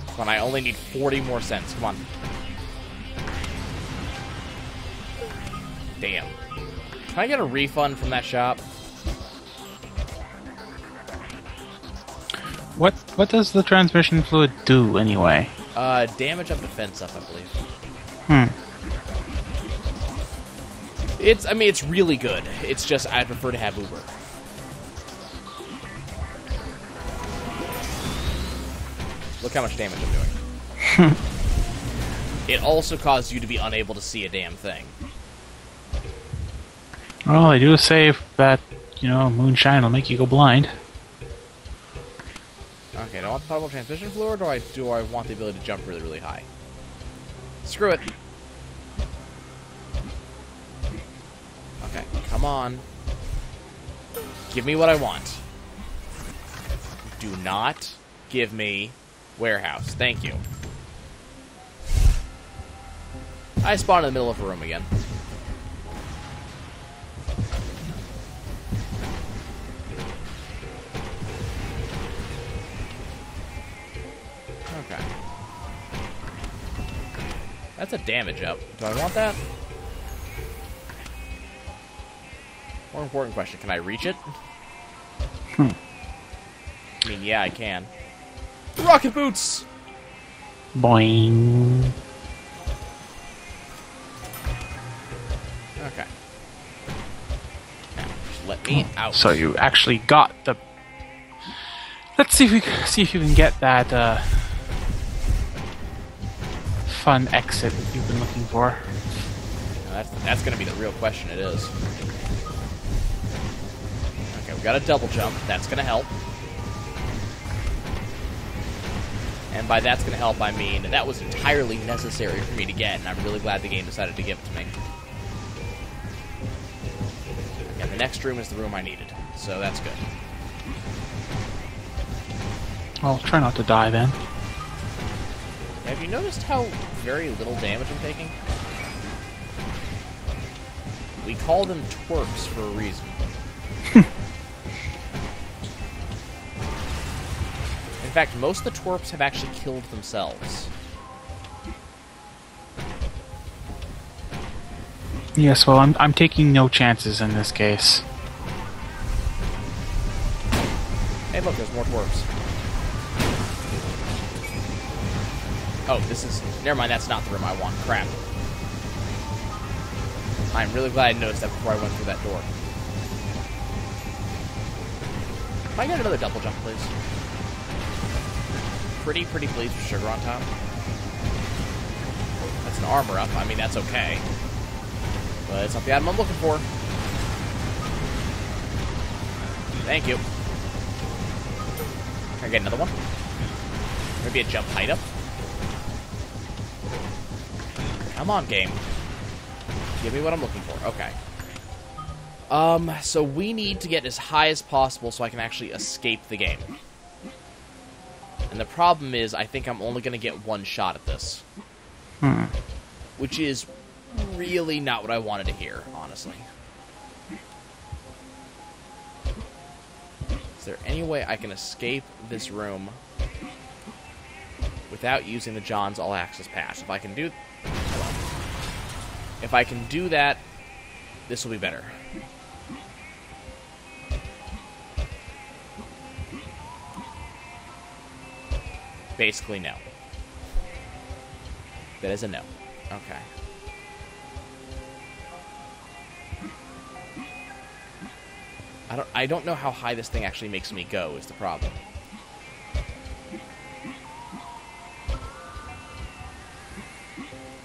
Speaker 1: Come on, I only need 40 more cents. Come on. Damn. Can I get a refund from that shop?
Speaker 2: What does the transmission fluid do anyway?
Speaker 1: Damage up defense up, I believe. I mean, it's really good. It's just, I'd prefer to have Uber. Look how much damage I'm doing. It also causes you to be unable to see a damn thing.
Speaker 2: Well, they do say that, you know, moonshine will make you go blind.
Speaker 1: Okay, do I want the potable transmission fluid, or do I want the ability to jump really, really high? Screw it. Okay, come on. Give me what I want. Do not give me warehouse. Thank you. I spawned in the middle of a room again. Okay. That's a damage up. Do I want that? More important question, can I reach it? I mean, yeah, I can. Rocket boots!
Speaker 2: Boing.
Speaker 1: Okay. Now, just let me out.
Speaker 2: So you actually got the... Let's see if you can get that fun exit that you've been looking for.
Speaker 1: Now, that's going to be the real question. It is. Okay, we got a double jump. That's going to help. And by that's going to help, I mean that was entirely necessary for me to get, and I'm really glad the game decided to give it to me. And the next room is the room I needed, so that's good.
Speaker 2: I'll try not to die then.
Speaker 1: Have you noticed how very little damage I'm taking? We call them twerps for a reason. In fact, most of the twerps have actually killed themselves.
Speaker 2: Yes, well, I'm taking no chances in this case.
Speaker 1: Hey, look, there's more twerps. Oh, this is... Never mind, that's not the room I want. Crap. I'm really glad I noticed that before I went through that door. Can I get another double jump, please? Pretty please with sugar on top. That's an armor up. I mean, that's okay. But it's not the item I'm looking for. Thank you. Can I get another one? Maybe a jump height up? Come on, game. Give me what I'm looking for. Okay. So we need to get as high as possible so I can actually escape the game. And the problem is, I think I'm only going to get one shot at this. Which is really not what I wanted to hear, honestly. Is there any way I can escape this room without using the John's All Access Pass? If I can do... If I can do that, this will be better. Basically, no. That is a no. Okay. I don't know how high this thing actually makes me go, is the problem.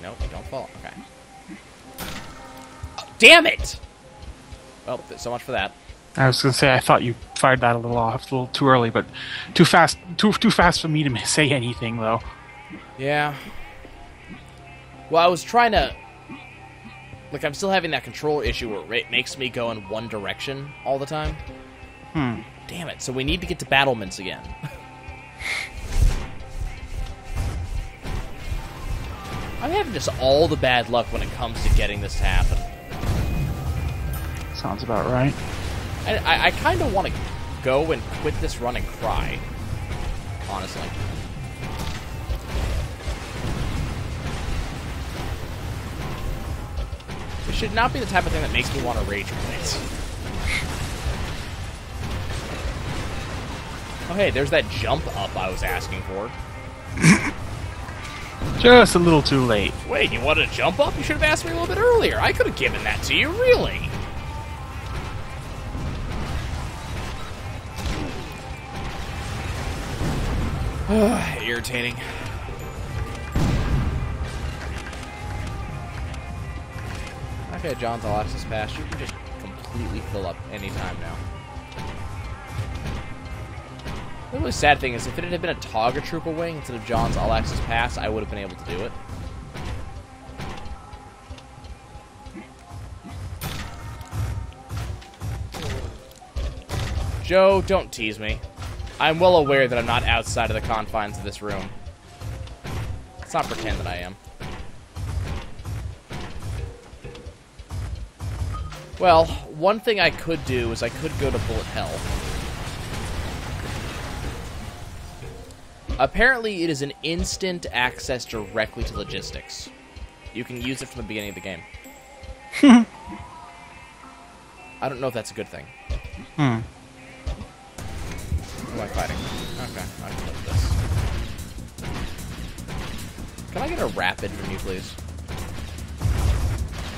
Speaker 1: Nope, don't fall. Okay. Damn it! Well, so much for that.
Speaker 2: I was going to say, I thought you fired that a little too early, but too fast for me to say anything, though.
Speaker 1: Yeah. Well, I was trying to... Like, I'm still having that controller issue where it makes me go in one direction all the time. Damn it, so we need to get to battlements again. I'm having just all the bad luck when it comes to getting this to happen.
Speaker 2: Sounds about right.
Speaker 1: I kind of want to go and quit this run and cry. Honestly. It should not be the type of thing that makes me want to rage quit. Oh hey, there's that jump up I was asking for.
Speaker 2: Just a little too late.
Speaker 1: Wait, you wanted a jump up? You should have asked me a little bit earlier. I could have given that to you, really. Irritating. Okay, John's All Access Pass. You can just completely fill up anytime now. The really sad thing is, if it had been a Togger Trooper wing instead of John's All Access Pass, I would have been able to do it. Joe, don't tease me. I'm well aware that I'm not outside of the confines of this room. Let's not pretend that I am. Well, one thing I could do is I could go to Bullet Hell. Apparently, it is an instant access directly to logistics. You can use it from the beginning of the game. I don't know if that's a good thing. Who am I fighting? Okay, I can live this. Can I get a rapid from you, please?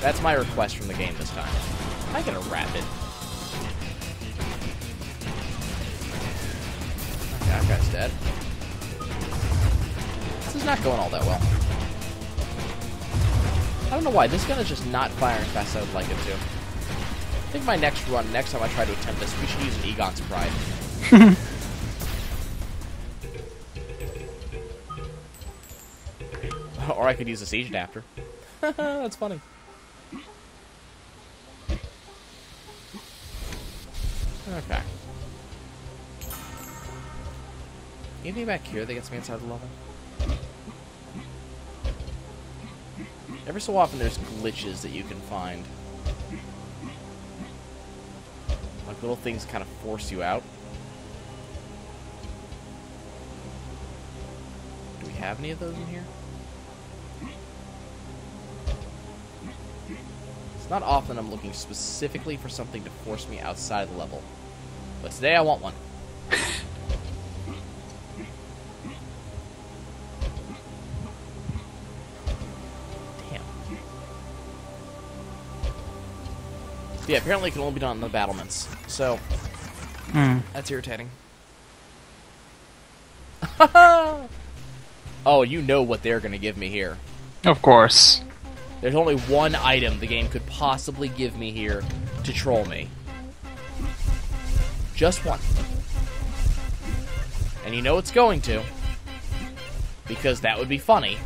Speaker 1: That's my request from the game this time. Can I get a rapid? Okay, that guy's dead. This is not going all that well. I don't know why. This gun is just not firing fast as I would like it to. I think my next run, next time I try to attempt this, we should use an Egon's Pride. Or I could use a siege adapter. That's funny. Okay. Anything back here that gets me inside the level? Every so often there's glitches that you can find. Like little things kind of force you out. Do we have any of those in here? It's not often I'm looking specifically for something to force me outside the level. But today I want one. Damn. Yeah, apparently it can only be done in the battlements. So, that's irritating. Oh, you know what they're going to give me here.
Speaker 2: Of course.
Speaker 1: There's only one item the game could possibly give me here to troll me. Just one. And you know it's going to. Because that would be funny.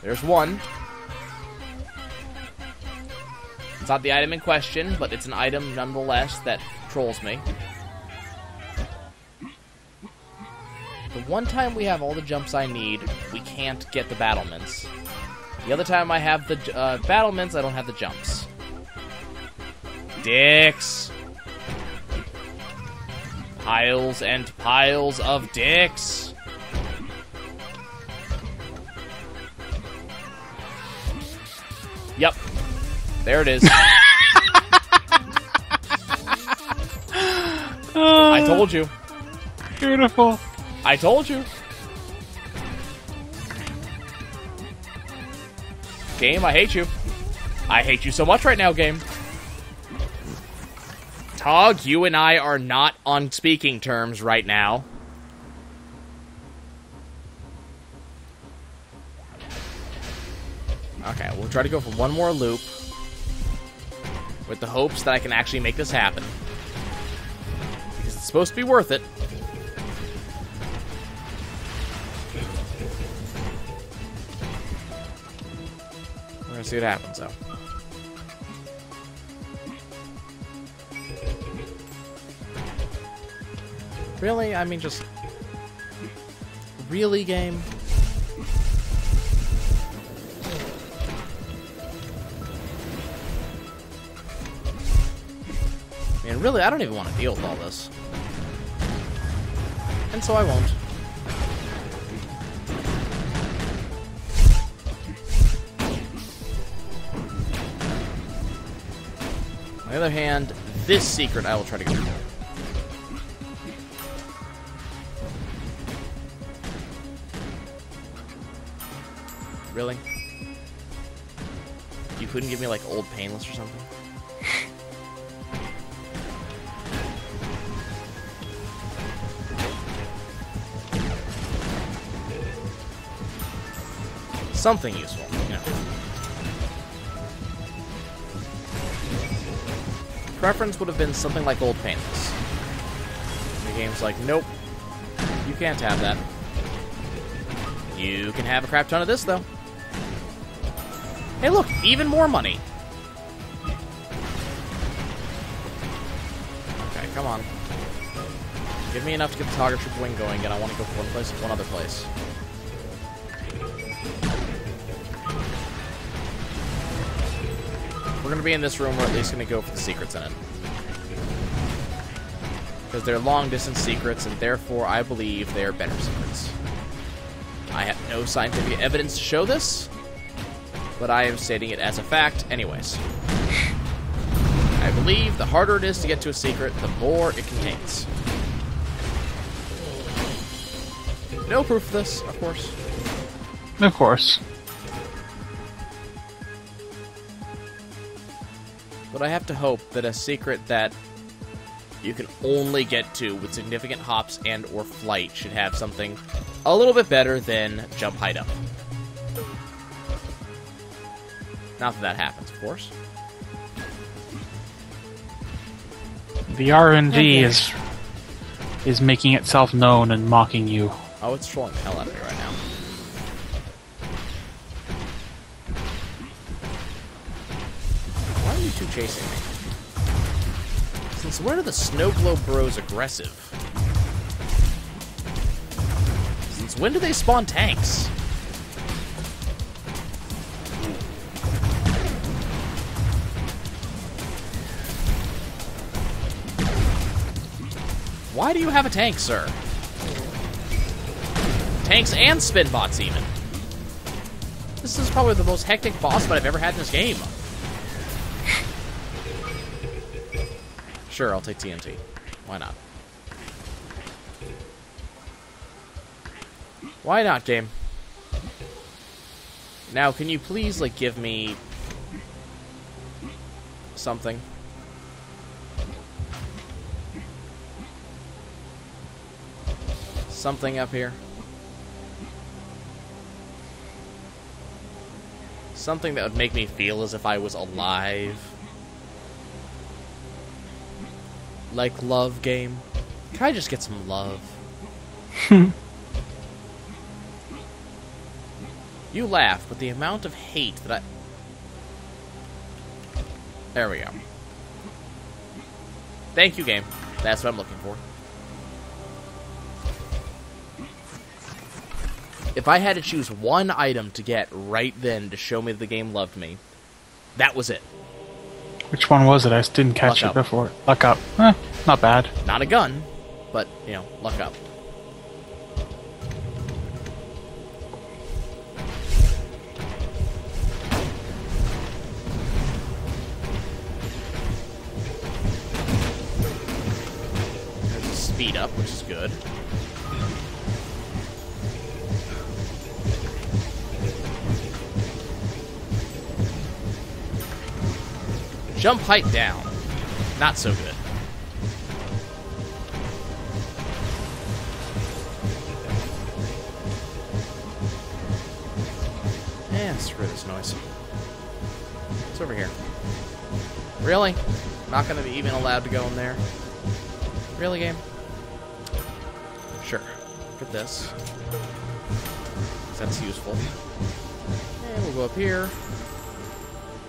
Speaker 1: There's one. It's not the item in question, but it's an item nonetheless that trolls me. The one time we have all the jumps I need, we can't get the battlements. The other time I have the battlements, I don't have the jumps. Dicks. Piles and piles of dicks. Yep. There it is. I told you.
Speaker 2: Beautiful.
Speaker 1: I told you. Game, I hate you. I hate you so much right now, game. Tog, you and I are not on speaking terms right now. Okay, we'll try to go for one more loop. With the hopes that I can actually make this happen. Because it's supposed to be worth it. We're gonna see what happens, though. Really? I mean, just... Really, game? Man, really, I don't even want to deal with all this. And so I won't. On the other hand, this secret I will try to go for. Really? You couldn't give me, like, Old Painless or something? Something useful, you know. Preference would have been something like Old Painless. The game's like, nope, you can't have that. You can have a crap ton of this, though. Hey, look, even more money. Okay, come on. Give me enough to get the Target Troop Wing going, and I want to go from one place to one other place. We're going to be in this room. We're at least going to go for the secrets in it. Because they're long-distance secrets, and therefore I believe they're better secrets. I have no scientific evidence to show this, but I am stating it as a fact anyways. I believe the harder it is to get to a secret, the more it contains. No proof of this, of course.
Speaker 2: Of course.
Speaker 1: But I have to hope that a secret that you can only get to with significant hops and or flight should have something a little bit better than jump height up. Not that that happens, of course.
Speaker 2: The RNG is is making itself known and mocking you.
Speaker 1: Oh, it's trolling the hell out of me right now. Why are you two chasing me? Since when are the Snow Globe Bros aggressive? Since when do they spawn tanks? Why do you have a tank, sir? Tanks and spin bots, even. This is probably the most hectic boss fight I've ever had in this game. Sure, I'll take TNT. Why not? Why not, game? Now, can you please, like, give me something? Something up here. Something that would make me feel as if I was alive. Like love, game. Can I just get some love? You laugh, but the amount of hate that I... There we go. Thank you, game. That's what I'm looking for. If I had to choose one item to get right then to show me that the game loved me, that was it.
Speaker 2: Which one was it? I just didn't catch it before. Luck up. Not bad.
Speaker 1: Not a gun, but, you know, luck up. There's a speed up, which is good. Jump height down. Not so good. Eh, screw this noise. It's over here. Really? Not gonna be even allowed to go in there? Really, game? Sure. Look at this. That's useful. And we'll go up here.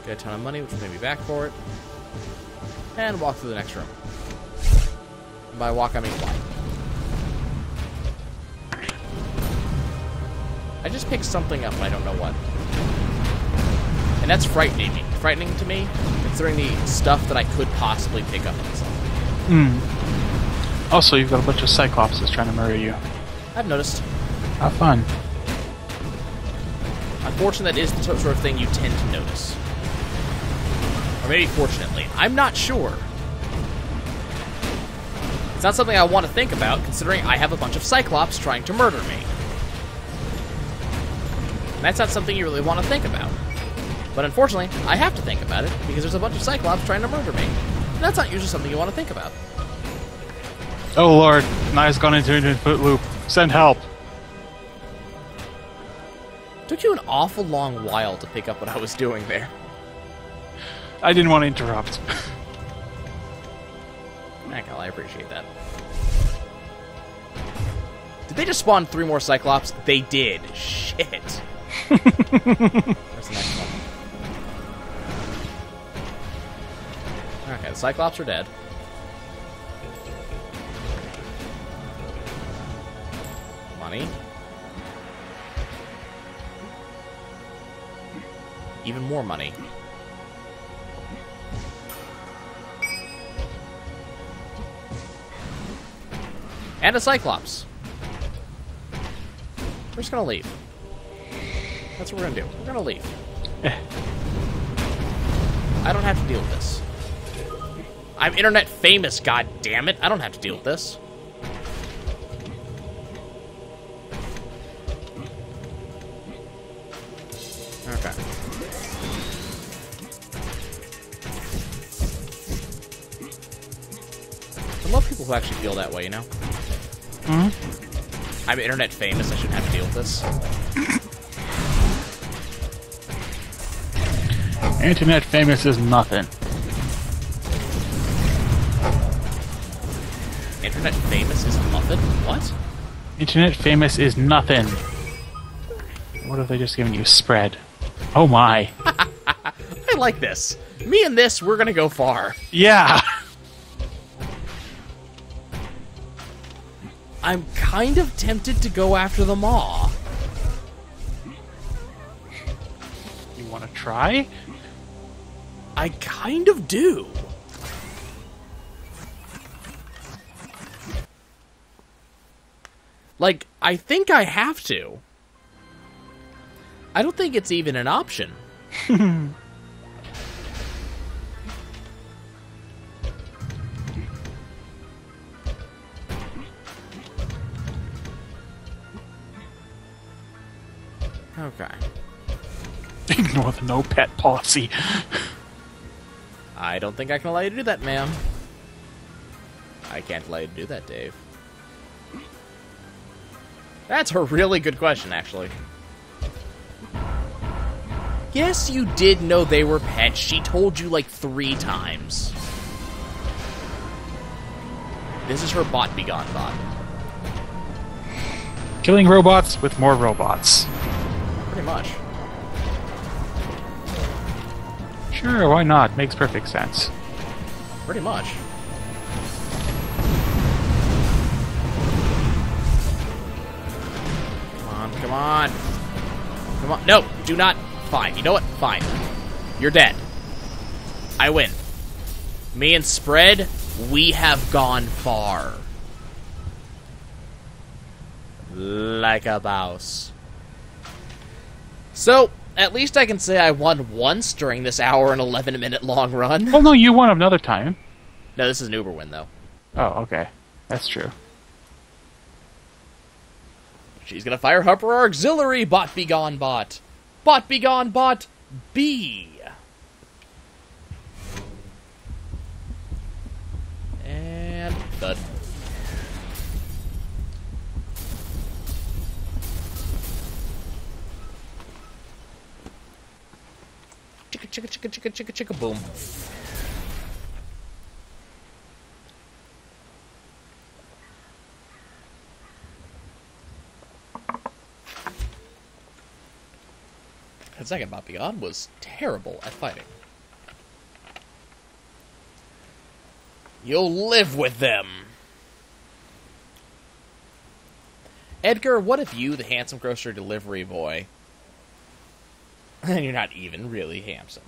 Speaker 1: Get a ton of money, which will pay me back for it. And walk through the next room. And by walk, I mean fly. I just picked something up, and I don't know what. And that's frightening me. Frightening to me, considering the stuff that I could possibly pick up in this level.
Speaker 2: Also, you've got a bunch of Cyclopses trying to murder you.
Speaker 1: I've noticed.
Speaker 2: How fun.
Speaker 1: Unfortunately, that is the sort of thing you tend to notice. Or maybe fortunately. I'm not sure. It's not something I want to think about, considering I have a bunch of Cyclops trying to murder me. And that's not something you really want to think about. But unfortunately, I have to think about it, because there's a bunch of Cyclops trying to murder me. And that's not usually something you want to think about.
Speaker 2: Oh lord, Naya's gone into an infinite loop. Send help.
Speaker 1: It took you an awful long while to pick up what I was doing there.
Speaker 2: I didn't want to interrupt.
Speaker 1: Heck, I appreciate that. Did they just spawn 3 more Cyclops? They did. Shit. Where's the next one? Okay, the Cyclops are dead. Money. Even more money. And a Cyclops. We're just gonna leave. That's what we're gonna do. We're gonna leave. I don't have to deal with this. I'm internet famous, god damn it. I don't have to deal with this. Okay. I love people who actually feel that way, you know? I'm internet famous, I shouldn't have to deal with this.
Speaker 2: Internet famous is nothing.
Speaker 1: Internet internet famous is nothing? What?
Speaker 2: Internet famous is nothing. What have they just given you? Spread. Oh my.
Speaker 1: I like this. Me and this, we're gonna go far.
Speaker 2: Yeah.
Speaker 1: I'm kind of tempted to go after the maw.
Speaker 2: You want to try?
Speaker 1: I kind of do. Like, I think I have to. I don't think it's even an option. Okay.
Speaker 2: Ignore the no pet policy.
Speaker 1: I don't think I can allow you to do that, ma'am. I can't allow you to do that, Dave. That's a really good question, actually. Yes, you did know they were pets. She told you like 3 times. This is her bot begone bot.
Speaker 2: Killing robots with more robots.
Speaker 1: Pretty much.
Speaker 2: Sure, why not? Makes perfect sense.
Speaker 1: Pretty much. Come on, come on. Come on. No, do not. Fine. You know what? Fine. You're dead. I win. Me and Spread, we have gone far. Like a mouse. So, at least I can say I won once during this hour and 11-minute long run.
Speaker 2: Well, no, you won another time.
Speaker 1: No, this is an Uber win, though.
Speaker 2: Oh, okay. That's true.
Speaker 1: She's gonna fire Harper Auxiliary, bot begone bot. Bot begone bot B. And thud. Chicka chicka chicka chicka chicka chicka boom. That second bot begone was terrible at fighting. You'll live with them. Edgar, what if you, the handsome grocery delivery boy, and you're not even really handsome.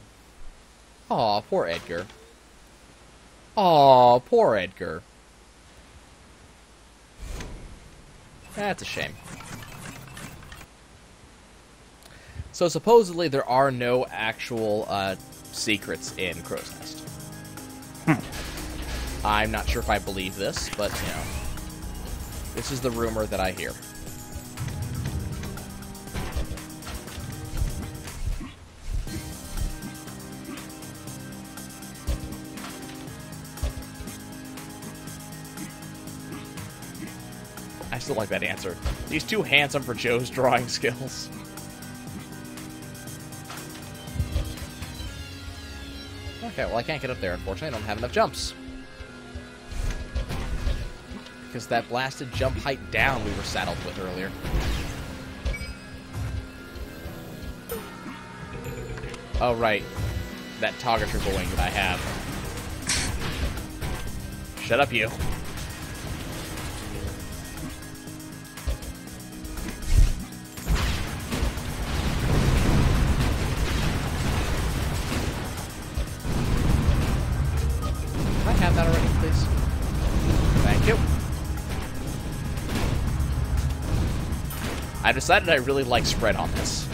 Speaker 1: Aw, poor Edgar. Aw, poor Edgar. That's a shame. So supposedly there are no actual secrets in Crow's Nest. I'm not sure if I believe this, but, you know, this is the rumor that I hear. I still like that answer. He's too handsome for Joe's drawing skills. Okay, well I can't get up there, unfortunately. I don't have enough jumps. Because that blasted jump height down we were saddled with earlier. Oh, right. That Togger Triple Wing that I have. Shut up, you. Can I have that already, please? Thank you. I decided I really like Spread on this.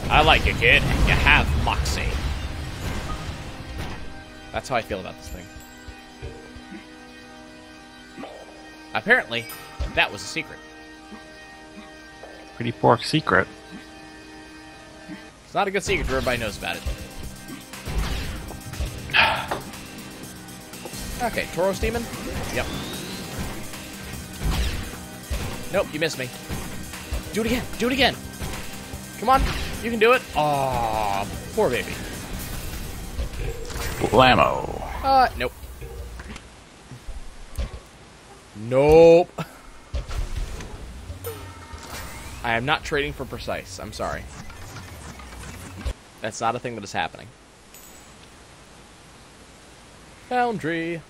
Speaker 1: I like you, kid. You have moxie. That's how I feel about this thing. Apparently, that was a secret.
Speaker 2: Pretty poor secret.
Speaker 1: It's not a good secret if everybody knows about it. Okay, Tauros Demon? Yep. Nope, you missed me. Do it again! Do it again! Come on! You can do it! Aww, poor baby.
Speaker 2: Blammo.
Speaker 1: Nope. Nope. I am not trading for precise. I'm sorry. That's not a thing that is happening. Foundry.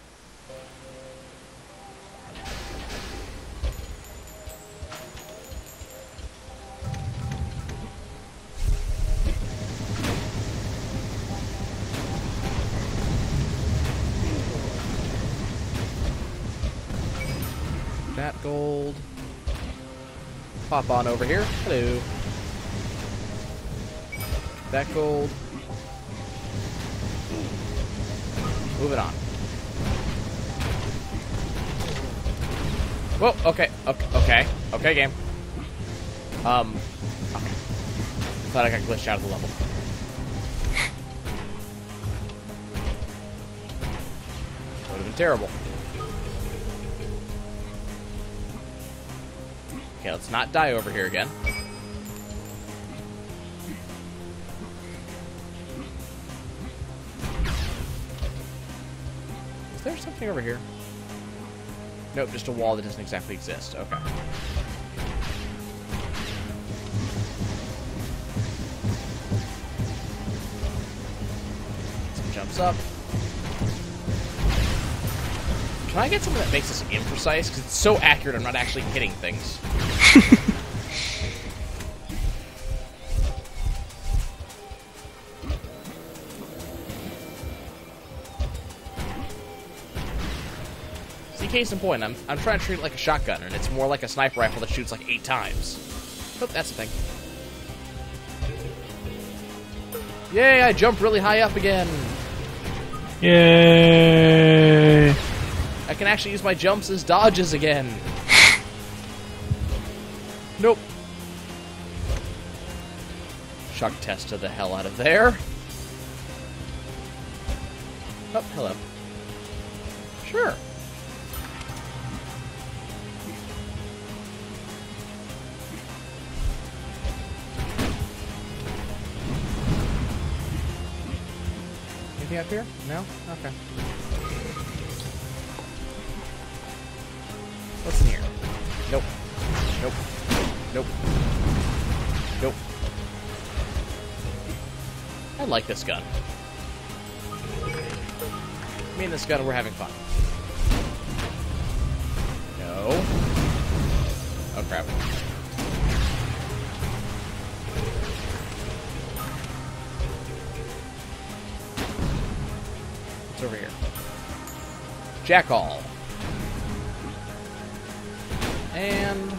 Speaker 1: That gold. Pop on over here. Hello. That gold. Move it on. Whoa, okay, okay, game. Okay. Thought I got glitched out of the level. Would have been terrible. Okay, let's not die over here again. Is there something over here? Nope, just a wall that doesn't exactly exist. Okay. Some jumps up. Can I get something that makes this imprecise? Because it's so accurate, I'm not actually hitting things. See, case in point, I'm trying to treat it like a shotgun, and it's more like a sniper rifle that shoots like 8 times. Oh, that's the thing. Yay, I jumped really high up again.
Speaker 2: Yay!
Speaker 1: I can actually use my jumps as dodges again. Nope. Shock test to the hell out of there. Oh, hello. Sure. Anything up here? No? Okay. What's in here? Nope. Nope. Nope. Nope. I like this gun. Me and this gun, we're having fun. No. Oh, crap. What's over here? Jackal. And...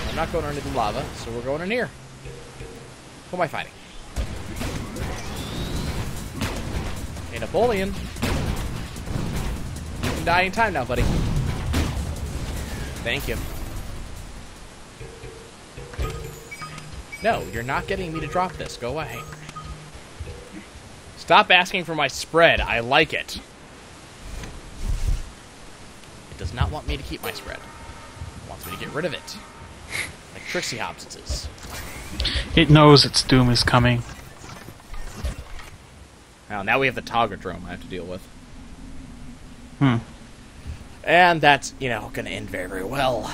Speaker 1: I'm not going under the lava, so we're going in here. Who am I fighting? Hey, Napoleon. You can die anytime now, buddy. Thank you. No, you're not getting me to drop this. Go away. Stop asking for my spread. I like it. It does not want me to keep my spread. It wants me to get rid of it. Like Trixie Hops's.
Speaker 2: It knows its doom is coming.
Speaker 1: Now we have the Toggadrome I have to deal with.
Speaker 2: Hmm.
Speaker 1: And that's, you know, going to end very, very well.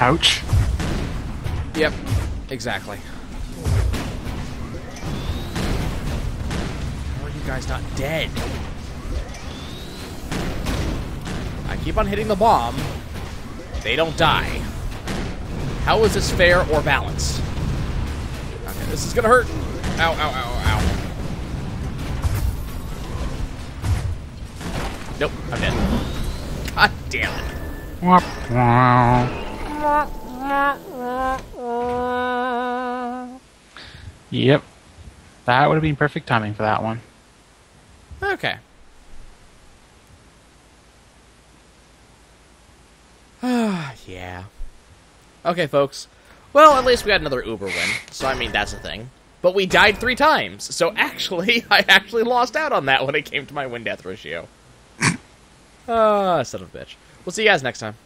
Speaker 2: Ouch.
Speaker 1: Yep, exactly. How are you guys not dead? I keep on hitting the bomb. They don't die. How is this fair or balanced? Okay, this is gonna hurt. Ow, ow, ow, ow. Nope, I'm dead. God damn it.
Speaker 2: Wop, wow. Yep. That would have been perfect timing for that one.
Speaker 1: Okay. Yeah. Okay, folks. Well, at least we got another Uber win, so I mean, that's a thing. But we died 3 times, so actually, I actually lost out on that when it came to my win-death ratio. Son of a bitch. We'll see you guys next time.